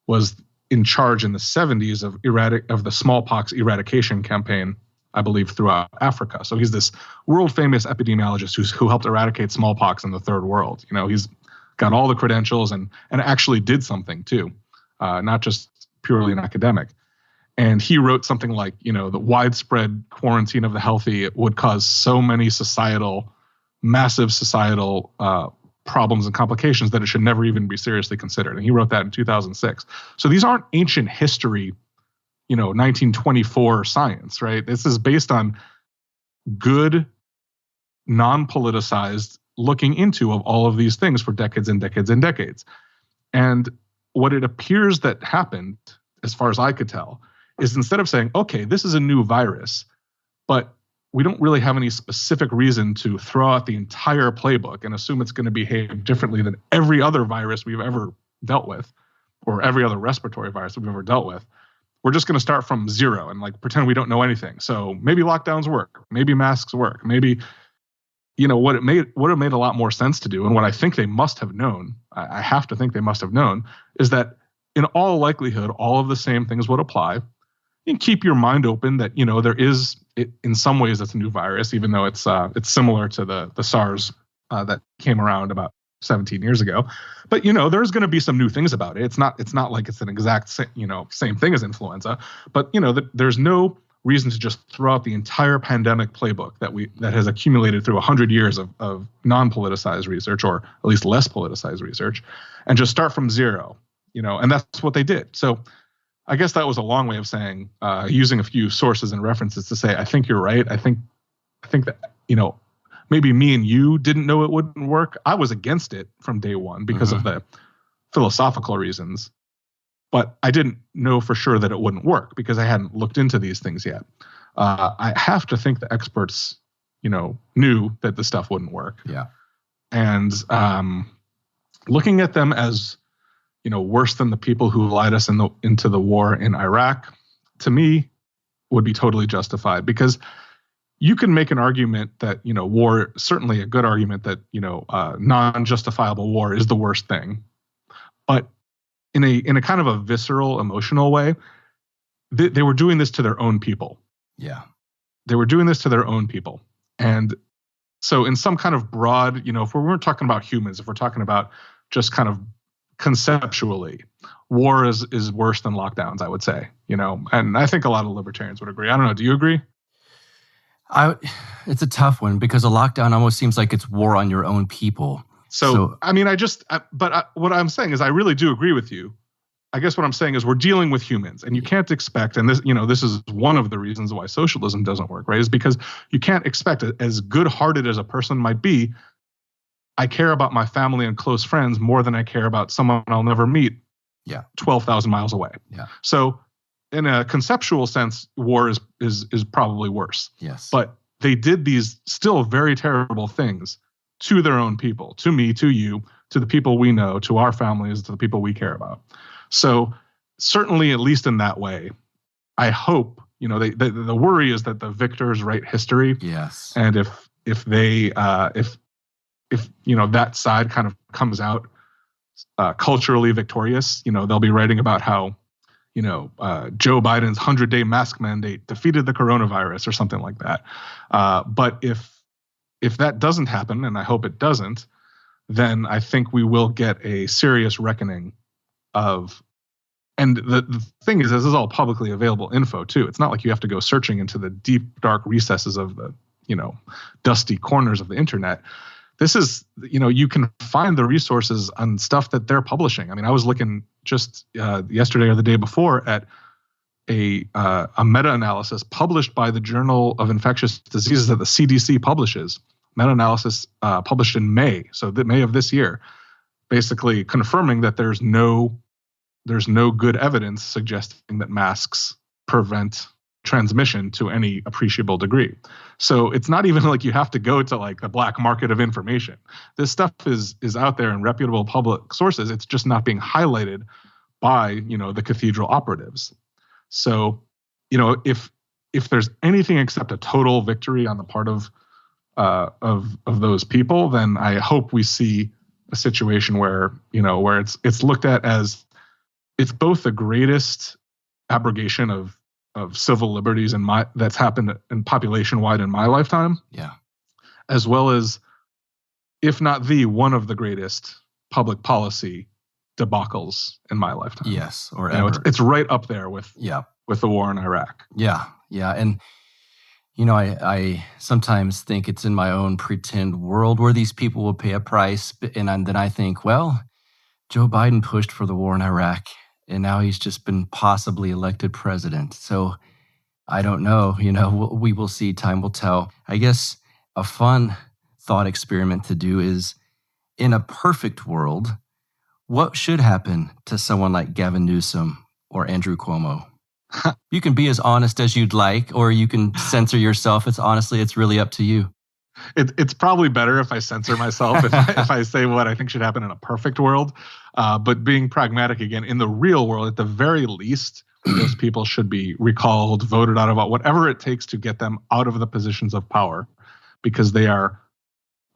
[SPEAKER 4] was in charge in the 70s of the smallpox eradication campaign, I believe, throughout Africa. So he's this world famous epidemiologist who helped eradicate smallpox in the third world. You know, he's got all the credentials and actually did something too, not just purely an academic. And he wrote something like, you know, the widespread quarantine of the healthy would cause so many massive societal problems and complications that it should never even be seriously considered. And he wrote that in 2006. So these aren't ancient history, 1924 science, right? This is based on good, non-politicized looking into of all of these things for decades and decades and decades. And what it appears that happened, as far as I could tell, is instead of saying, okay, this is a new virus, but we don't really have any specific reason to throw out the entire playbook and assume it's going to behave differently than every other virus we've ever dealt with, or every other respiratory virus we've ever dealt with. We're just going to start from zero and like pretend we don't know anything. So maybe lockdowns work, maybe masks work, maybe, what it made a lot more sense to do, and what I think they must have known, I have to think they must have known, is that in all likelihood, all of the same things would apply. You can keep your mind open that, there is, in some ways, it's a new virus, even though it's similar to the SARS that came around about 17 years ago. But, there's going to be some new things about it. It's not like it's an exact, same thing as influenza. But, there's no reason to just throw out the entire pandemic playbook that has accumulated through 100 years of non-politicized research, or at least less politicized research, and just start from zero, and that's what they did. So I guess that was a long way of saying, using a few sources and references to say, I think you're right. I think that, maybe me and you didn't know it wouldn't work. I was against it from day one because of the philosophical reasons, but I didn't know for sure that it wouldn't work because I hadn't looked into these things yet. I have to think the experts, knew that the stuff wouldn't work.
[SPEAKER 1] Yeah.
[SPEAKER 4] And looking at them as, worse than the people who lied us into the war in Iraq, to me, would be totally justified, because you can make an argument that, war, certainly a good argument that, non-justifiable war is the worst thing. But in a kind of a visceral, emotional way, they were doing this to their own people.
[SPEAKER 1] Yeah.
[SPEAKER 4] They were doing this to their own people. And so in some kind of broad, if we weren't talking about humans, if we're talking about just kind of conceptually, war is worse than lockdowns, I would say, and I think a lot of libertarians would agree. I don't know. Do you agree?
[SPEAKER 1] It's a tough one because a lockdown almost seems like it's war on your own people.
[SPEAKER 4] So I mean, what I'm saying is I really do agree with you. I guess what I'm saying is we're dealing with humans, and you can't expect, and this is one of the reasons why socialism doesn't work, right? Is because you can't expect, as good-hearted as a person might be, I care about my family and close friends more than I care about someone I'll never meet.
[SPEAKER 1] Yeah.
[SPEAKER 4] 12,000 miles away.
[SPEAKER 1] Yeah.
[SPEAKER 4] So in a conceptual sense, war is probably worse.
[SPEAKER 1] Yes.
[SPEAKER 4] But they did these still very terrible things to their own people, to me, to you, to the people we know, to our families, to the people we care about. So certainly, at least in that way, I hope, the worry is that the victors write history.
[SPEAKER 1] Yes.
[SPEAKER 4] And if that side kind of comes out culturally victorious, they'll be writing about how, Joe Biden's 100-day mask mandate defeated the coronavirus or something like that. But if that doesn't happen, and I hope it doesn't, then I think we will get a serious reckoning of. And the thing is, this is all publicly available info too. It's not like you have to go searching into the deep, dark recesses of the, dusty corners of the internet. This is, you can find the resources on stuff that they're publishing. I mean, I was looking just yesterday or the day before at a meta-analysis published by the Journal of Infectious Diseases that the CDC publishes. Meta-analysis published in May, so May of this year, basically confirming that there's no good evidence suggesting that masks prevent transmission to any appreciable degree. So it's not even like you have to go to like the black market of information. This stuff is out there in reputable public sources. It's just not being highlighted by, the cathedral operatives. So, if there's anything except a total victory on the part of those people, then I hope we see a situation where it's looked at as it's both the greatest abrogation of civil liberties that's happened in population-wide in my lifetime.
[SPEAKER 1] Yeah.
[SPEAKER 4] As well as, if not one of the greatest public policy debacles in my lifetime.
[SPEAKER 1] Yes, or ever.
[SPEAKER 4] It's right up there with the war in Iraq.
[SPEAKER 1] Yeah, yeah. And, I sometimes think it's in my own pretend world where these people will pay a price. And then I think, well, Joe Biden pushed for the war in Iraq, and now he's just been possibly elected president. So I don't know, we will see, time will tell. I guess a fun thought experiment to do is, in a perfect world, what should happen to someone like Gavin Newsom or Andrew Cuomo? You can be as honest as you'd like, or you can censor yourself. It's really up to you.
[SPEAKER 4] It's probably better if I censor myself, if I say what I think should happen in a perfect world. But being pragmatic again, in the real world, at the very least, those people should be recalled, voted out of whatever it takes to get them out of the positions of power, because they are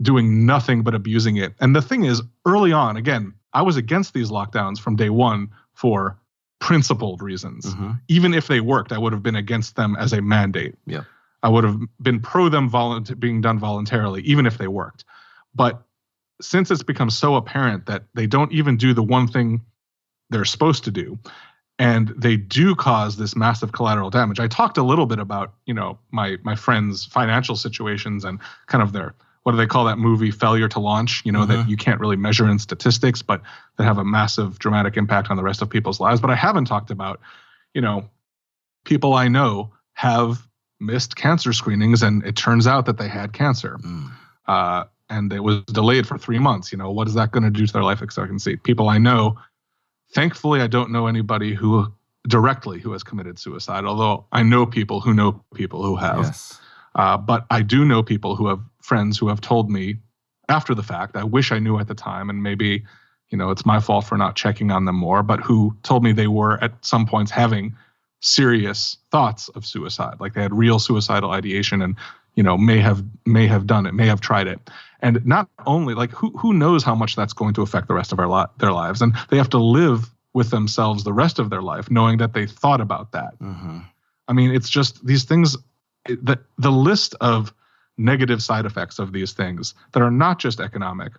[SPEAKER 4] doing nothing but abusing it. And the thing is, early on, again, I was against these lockdowns from day one for principled reasons. Mm-hmm. Even if they worked, I would have been against them as a mandate.
[SPEAKER 1] Yeah.
[SPEAKER 4] I would have been pro them being done voluntarily, even if they worked. But since it's become so apparent that they don't even do the one thing they're supposed to do, and they do cause this massive collateral damage. I talked a little bit about, my friends' financial situations and kind of their, what do they call that movie, failure to launch, mm-hmm. that you can't really measure in statistics, but that have a massive dramatic impact on the rest of people's lives. But I haven't talked about, people I know have missed cancer screenings, and it turns out that they had cancer. And it was delayed for 3 months. What is that going to do to their life expectancy? People I know, thankfully, I don't know anybody who has committed suicide, although I know people who have.
[SPEAKER 1] Yes.
[SPEAKER 4] But I do know people who have friends who have told me after the fact, I wish I knew at the time, and maybe, it's my fault for not checking on them more, but who told me they were at some points having serious thoughts of suicide, like they had real suicidal ideation and, may have done it, may have tried it. And not only, like, who knows how much that's going to affect the rest of their lives. And they have to live with themselves the rest of their life, knowing that they thought about that. Mm-hmm. I mean, it's just these things, the list of negative side effects of these things that are not just economic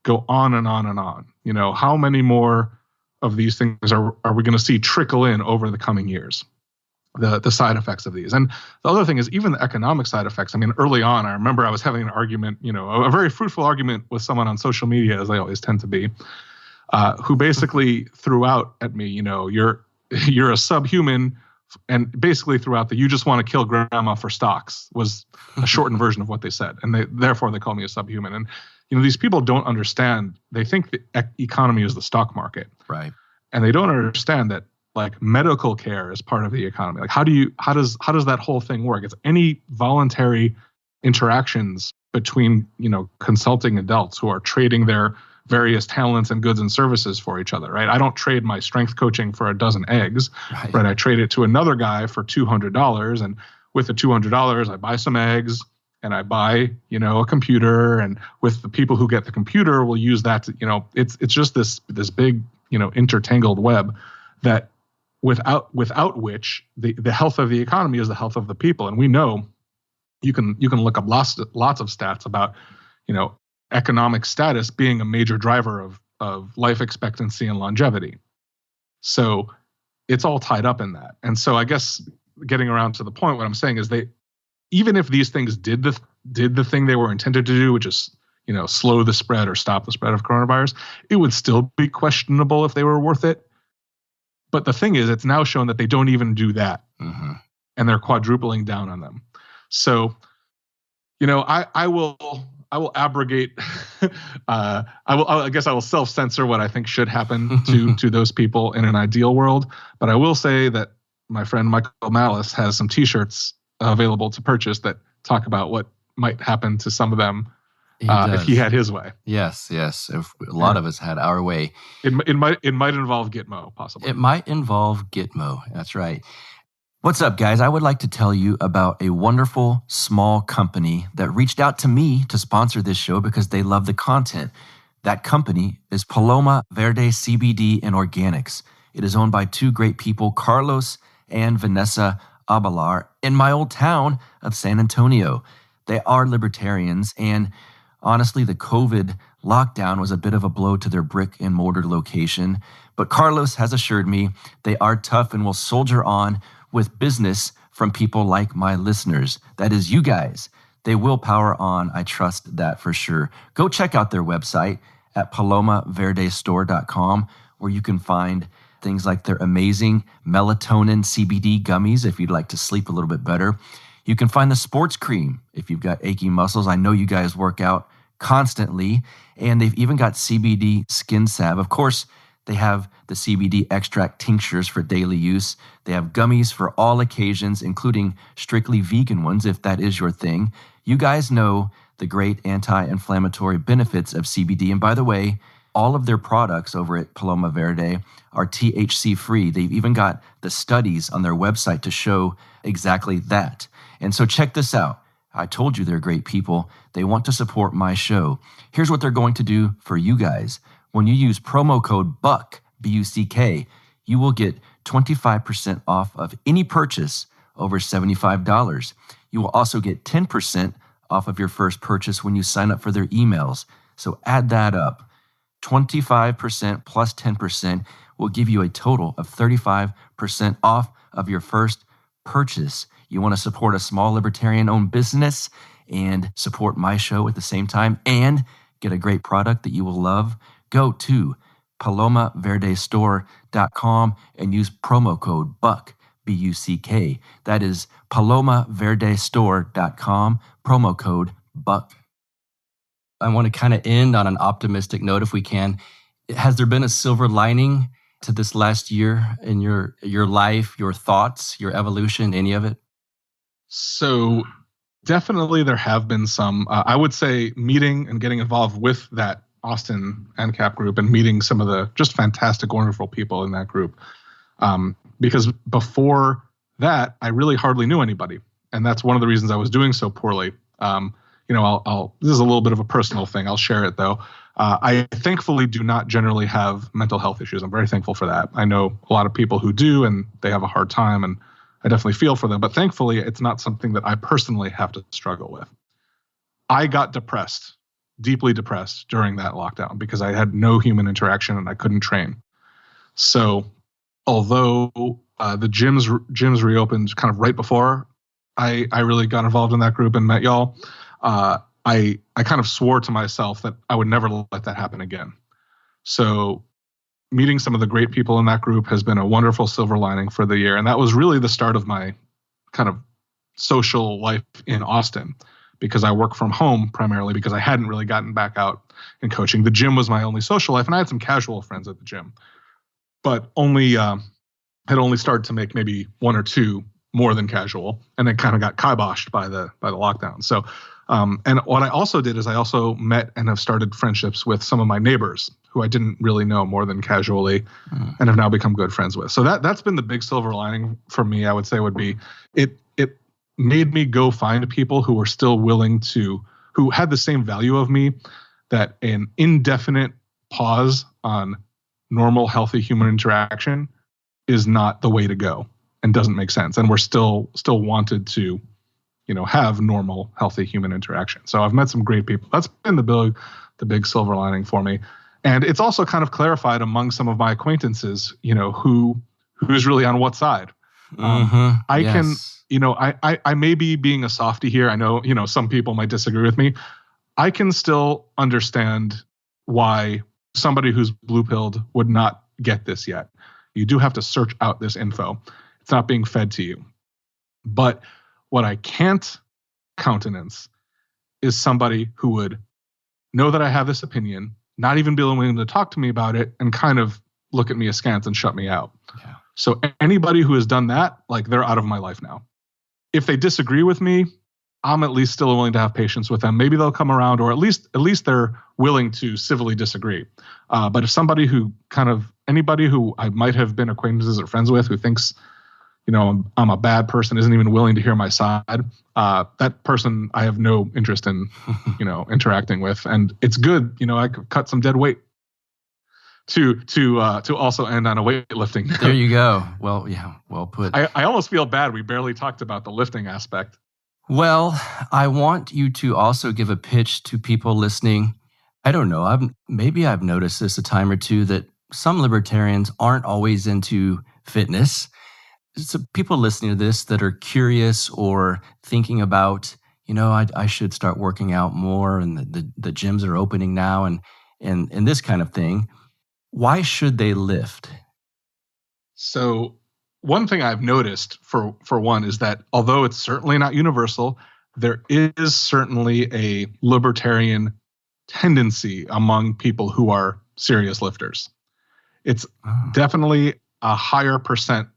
[SPEAKER 4] go on and on and on. How many more of these things are we going to see trickle in over the coming years? The side effects of these. And the other thing is even the economic side effects. I mean, early on, I remember I was having an argument, a very fruitful argument with someone on social media, as they always tend to be, who basically threw out at me, you're a subhuman, and basically threw out that you just want to kill grandma for stocks was a shortened version of what they said. And therefore they call me a subhuman. And, these people don't understand. They think the economy is the stock market.
[SPEAKER 1] Right.
[SPEAKER 4] And they don't understand that, like, medical care is part of the economy. Like, how does that whole thing work? It's any voluntary interactions between, consulting adults who are trading their various talents and goods and services for each other, right? I don't trade my strength coaching for a dozen eggs, right? I trade it to another guy for $200, and with the $200, I buy some eggs and I buy, a computer, and with the people who get the computer, we'll use that to, it's just this big, intertangled web that without which the health of the economy is the health of the people. And we know you can look up lots of stats about, economic status being a major driver of life expectancy and longevity. So it's all tied up in that. And so I guess getting around to the point, what I'm saying is even if these things did the thing they were intended to do, which is, slow the spread or stop the spread of coronavirus, it would still be questionable if they were worth it. But the thing is, it's now shown that they don't even do that.
[SPEAKER 1] Mm-hmm.
[SPEAKER 4] And they're quadrupling down on them. So, I will abrogate. I guess I will self-censor what I think should happen to those people in an ideal world. But I will say that my friend Michael Malice has some T-shirts available to purchase that talk about what might happen to some of them if he had his way.
[SPEAKER 1] Yes. If a lot of us had our way,
[SPEAKER 4] it might involve Gitmo, possibly.
[SPEAKER 1] It might involve Gitmo. That's right. What's up, guys? I would like to tell you about a wonderful small company that reached out to me to sponsor this show because they love the content. That company is Paloma Verde CBD and Organics. It is owned by two great people, Carlos and Vanessa Abalar, in my old town of San Antonio. They are libertarians, and honestly, the COVID lockdown was a bit of a blow to their brick and mortar location. But Carlos has assured me they are tough and will soldier on with business from people like my listeners. That is you guys. They will power on. I trust that for sure. Go check out their website at palomaverdestore.com, where you can find things like their amazing melatonin CBD gummies if you'd like to sleep a little bit better. You can find the sports cream if you've got achy muscles. I know you guys work out constantly. And they've even got CBD skin salve. Of course, they have the CBD extract tinctures for daily use. They have gummies for all occasions, including strictly vegan ones, if that is your thing. You guys know the great anti-inflammatory benefits of CBD. And by the way, all of their products over at Paloma Verde are THC-free. They've even got the studies on their website to show exactly that. And so check this out. I told you they're great people. They want to support my show. Here's what they're going to do for you guys. When you use promo code BUCK, B-U-C-K, you will get 25% off of any purchase over $75. You will also get 10% off of your first purchase when you sign up for their emails. So add that up. 25% plus 10% will give you a total of 35% off of your first purchase. You want to support a small libertarian-owned business and support my show at the same time and get a great product that you will love? Go to palomaverdestore.com and use promo code BUCK, B-U-C-K. That is palomaverdestore.com, promo code BUCK. I want to kind of end on an optimistic note if we can. Has there been a silver lining to this last year in your life, your thoughts, your evolution, any of it?
[SPEAKER 4] So definitely there have been some. I would say meeting and getting involved with that Austin NCAP group and meeting some of the just fantastic, wonderful people in that group. Because before that, I really hardly knew anybody. And that's one of the reasons I was doing so poorly. This is a little bit of a personal thing. I'll share it though. I thankfully do not generally have mental health issues. I'm very thankful for that. I know a lot of people who do, and they have a hard time, and I definitely feel for them. But thankfully, it's not something that I personally have to struggle with. I got depressed, deeply depressed during that lockdown because I had no human interaction and I couldn't train. So although the gyms reopened kind of right before I really got involved in that group and met y'all, I kind of swore to myself that I would never let that happen again. So meeting some of the great people in that group has been a wonderful silver lining for the year. And that was really the start of my kind of social life in Austin, because I work from home primarily because I hadn't really gotten back out in coaching. The gym was my only social life, and I had some casual friends at the gym, but had only started to make maybe one or two more than casual, and then kind of got kiboshed by the lockdown. So, and what I also did is I also met and have started friendships with some of my neighbors who I didn't really know more than casually, and have now become good friends with. So that's been the big silver lining for me. I would say would be it made me go find people who were still willing to, who had the same value of me, that an indefinite pause on normal, healthy human interaction is not the way to go and doesn't make sense. And we're still wanted to, have normal, healthy human interaction. So I've met some great people. That's been the the big silver lining for me. And it's also kind of clarified among some of my acquaintances, who's really on what side. I can, I may be being a softie here. I know, some people might disagree with me. I can still understand why somebody who's blue-pilled would not get this yet. You do have to search out this info. It's not being fed to you. But what I can't countenance is somebody who would know that I have this opinion, not even be willing to talk to me about it, and kind of look at me askance and shut me out. Yeah. So anybody who has done that, they're out of my life now. If they disagree with me, I'm at least still willing to have patience with them. Maybe they'll come around, or at least they're willing to civilly disagree. But if anybody who I might have been acquaintances or friends with who thinks, I'm a bad person, isn't even willing to hear my side, that person I have no interest in, interacting with. And it's good, I could cut some dead weight to also end on a weightlifting note.
[SPEAKER 1] There you go. Well, yeah, well put.
[SPEAKER 4] I almost feel bad. We barely talked about the lifting aspect.
[SPEAKER 1] Well, I want you to also give a pitch to people listening. I don't know. Maybe I've noticed this a time or two that some libertarians aren't always into fitness. So people listening to this that are curious or thinking about, I should start working out more, and the gyms are opening now, and this kind of thing. Why should they lift?
[SPEAKER 4] So one thing I've noticed for one is that although it's certainly not universal, there is certainly a libertarian tendency among people who are serious lifters. It's definitely a higher percent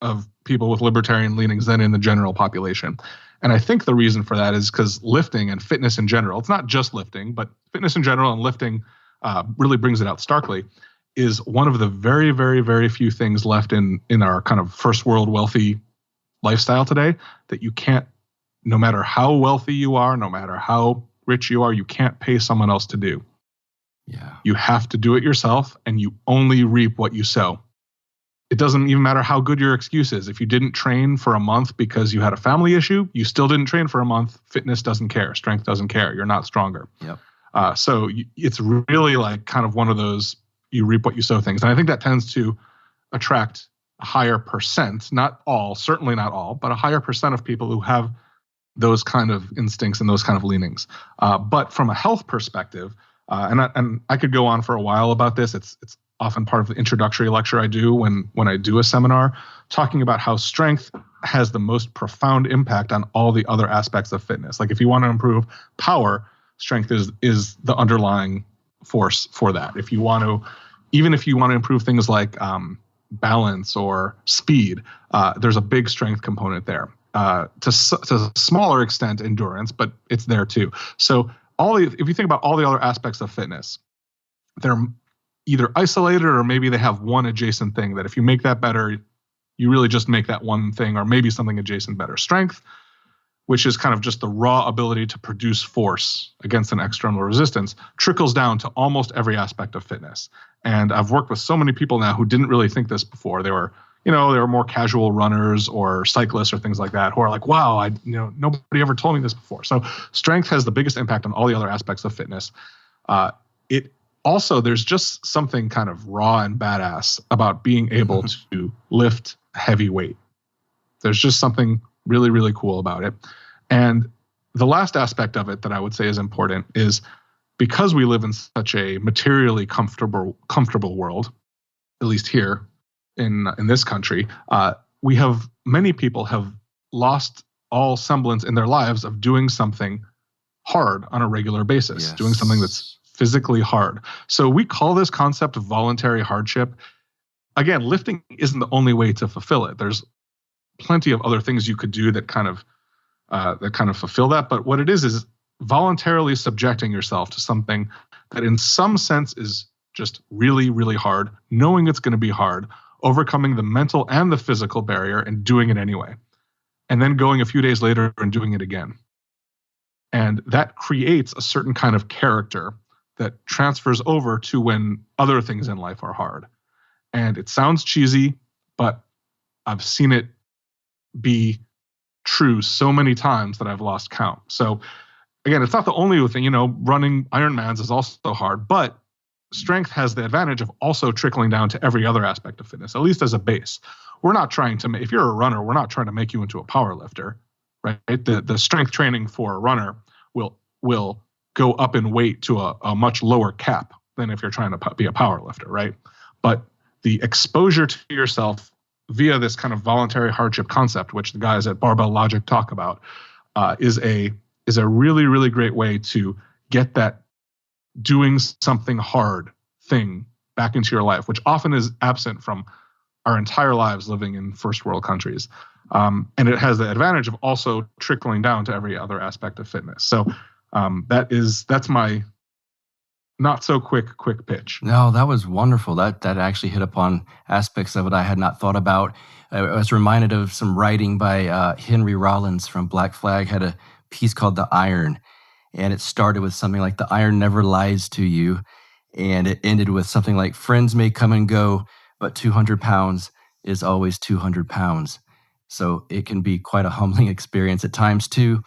[SPEAKER 4] of people with libertarian leanings than in the general population. And I think the reason for that is because lifting and fitness in general, it's not just lifting, but fitness in general and lifting really brings it out starkly, is one of the very, very, very few things left in our kind of first world wealthy lifestyle today that you can't, no matter how wealthy you are, no matter how rich you are, you can't pay someone else to do.
[SPEAKER 1] Yeah.
[SPEAKER 4] You have to do it yourself, and you only reap what you sow. It doesn't even matter how good your excuse is. If you didn't train for a month because you had a family issue, you still didn't train for a month. Fitness doesn't care. Strength doesn't care. You're not stronger.
[SPEAKER 1] Yep.
[SPEAKER 4] So it's really kind of one of those you reap what you sow things. And I think that tends to attract a higher percent, not all, certainly not all, but a higher percent of people who have those kind of instincts and those kind of leanings. But from a health perspective, and I could go on for a while about this. It's often part of the introductory lecture I do when I do a seminar, talking about how strength has the most profound impact on all the other aspects of fitness. If you want to improve power, strength is the underlying force for that. If you want to improve things like balance or speed, there's a big strength component there. To a smaller extent, endurance, but it's there too. So if you think about all the other aspects of fitness, they're either isolated or maybe they have one adjacent thing that if you make that better, you really just make that one thing or maybe something adjacent better. Strength, which is kind of just the raw ability to produce force against an external resistance, trickles down to almost every aspect of fitness. And I've worked with so many people now who didn't really think this before. They were more casual runners or cyclists or things like that who are like, wow, nobody ever told me this before. So strength has the biggest impact on all the other aspects of fitness. Also, there's just something kind of raw and badass about being able to lift heavy weight. There's just something really, really cool about it. And the last aspect of it that I would say is important is because we live in such a materially comfortable world, at least here in this country, many people have lost all semblance in their lives of doing something hard on a regular basis, doing something that's physically hard. So we call this concept voluntary hardship. Again, lifting isn't the only way to fulfill it. There's plenty of other things you could do that kind of fulfill that. But what it is voluntarily subjecting yourself to something that in some sense is just really, really hard, knowing it's going to be hard, overcoming the mental and the physical barrier and doing it anyway. And then going a few days later and doing it again. And that creates a certain kind of character that transfers over to when other things in life are hard. And it sounds cheesy, but I've seen it be true so many times that I've lost count. So again, it's not the only thing, running Ironmans is also hard, but strength has the advantage of also trickling down to every other aspect of fitness, at least as a base. We're not trying to if you're a runner, we're not trying to make you into a power lifter, right? The strength training for a runner will go up in weight to a much lower cap than if you're trying to be a power lifter, right? But the exposure to yourself via this kind of voluntary hardship concept, which the guys at Barbell Logic talk about, is a really, really great way to get that doing something hard thing back into your life, which often is absent from our entire lives living in first world countries. And it has the advantage of also trickling down to every other aspect of fitness. So that's my not so quick pitch.
[SPEAKER 1] No, that was wonderful. That actually hit upon aspects of it I had not thought about. I was reminded of some writing by Henry Rollins from Black Flag, had a piece called The Iron. And it started with something like, the iron never lies to you. And it ended with something like, friends may come and go, but 200 pounds is always 200 pounds. So it can be quite a humbling experience at times too.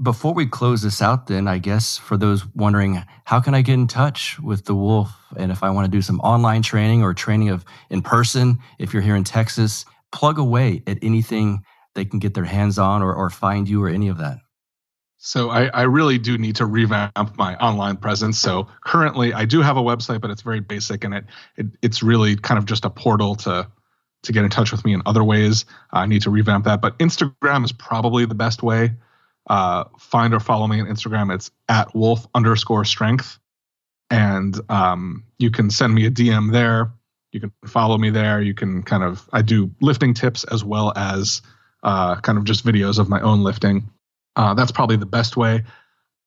[SPEAKER 1] Before we close this out then, I guess for those wondering, how can I get in touch with the Wolf? And if I want to do some online training or training in person, if you're here in Texas, plug away at anything they can get their hands on or find you or any of that.
[SPEAKER 4] So I really do need to revamp my online presence. So currently I do have a website, but it's very basic, and it's really kind of just a portal to get in touch with me in other ways. I need to revamp that, but Instagram is probably the best way. Find or follow me on Instagram. It's @wolf_strength. And you can send me a DM there. You can follow me there. You can I do lifting tips as well as kind of just videos of my own lifting. That's probably the best way.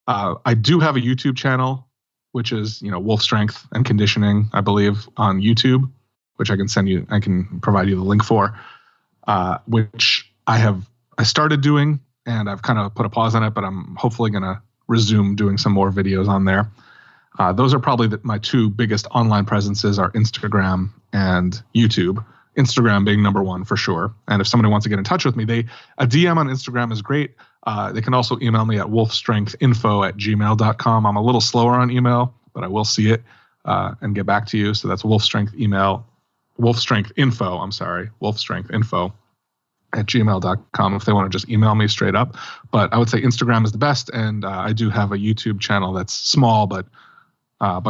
[SPEAKER 4] I do have a YouTube channel, which is, Wolf Strength and Conditioning, I believe, on YouTube, which I can provide you the link for, which I started doing, and I've kind of put a pause on it, but I'm hopefully going to resume doing some more videos on there. Those are probably my two biggest online presences are Instagram and YouTube. Instagram being number one for sure. And if somebody wants to get in touch with me, a DM on Instagram is great. They can also email me at wolfstrengthinfo@gmail.com. I'm a little slower on email, but I will see it and get back to you. So that's wolfstrengthinfo @gmail.com if they want to just email me straight up. But I would say Instagram is the best, and I do have a YouTube channel that's small but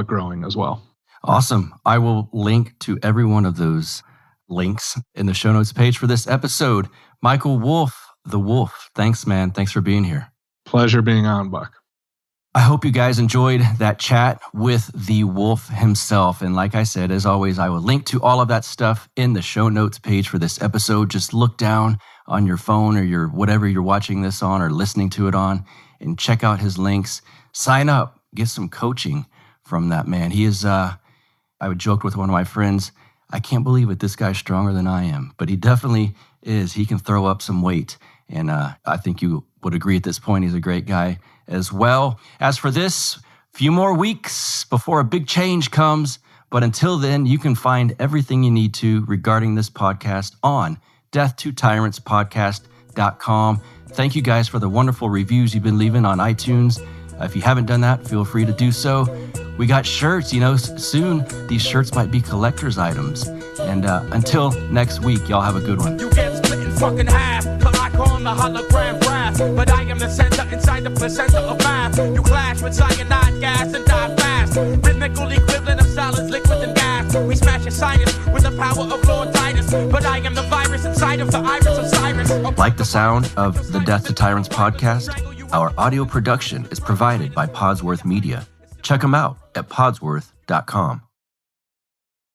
[SPEAKER 4] growing as well.
[SPEAKER 1] Awesome. I will link to every one of those links in the show notes page for this episode. Michael Wolf, the Wolf, thanks, man. Thanks for being here.
[SPEAKER 4] Pleasure being on, Buck.
[SPEAKER 1] I hope you guys enjoyed that chat with the Wolf himself. And like I said, as always, I will link to all of that stuff in the show notes page for this episode. Just look down on your phone or whatever you're watching this on or listening to it on and check out his links. Sign up, get some coaching from that man. He is, I would joke with one of my friends, I can't believe it, this guy's stronger than I am. But he definitely is. He can throw up some weight. And I think you would agree at this point, he's a great guy as well. As for this, few more weeks before a big change comes. But until then, you can find everything you need to regarding this podcast on death2tyrantspodcast.com. Thank you guys for the wonderful reviews you've been leaving on iTunes. If you haven't done that, feel free to do so. We got shirts, soon these shirts might be collector's items. And until next week, y'all have a good one.
[SPEAKER 3] You get split in fucking half, but I call him the hologram brass. But I am the center inside the placenta of math. You clash with cyanide gas and die fast. Rhythmical equivalent of solids, liquid and gas. We smash your sinus with the power of Lord Titus. But I am the virus inside of the iris of Cyrus.
[SPEAKER 1] Like the sound of the Death to Tyrants podcast? Our audio production is provided by Podsworth Media. Check them out at podsworth.com.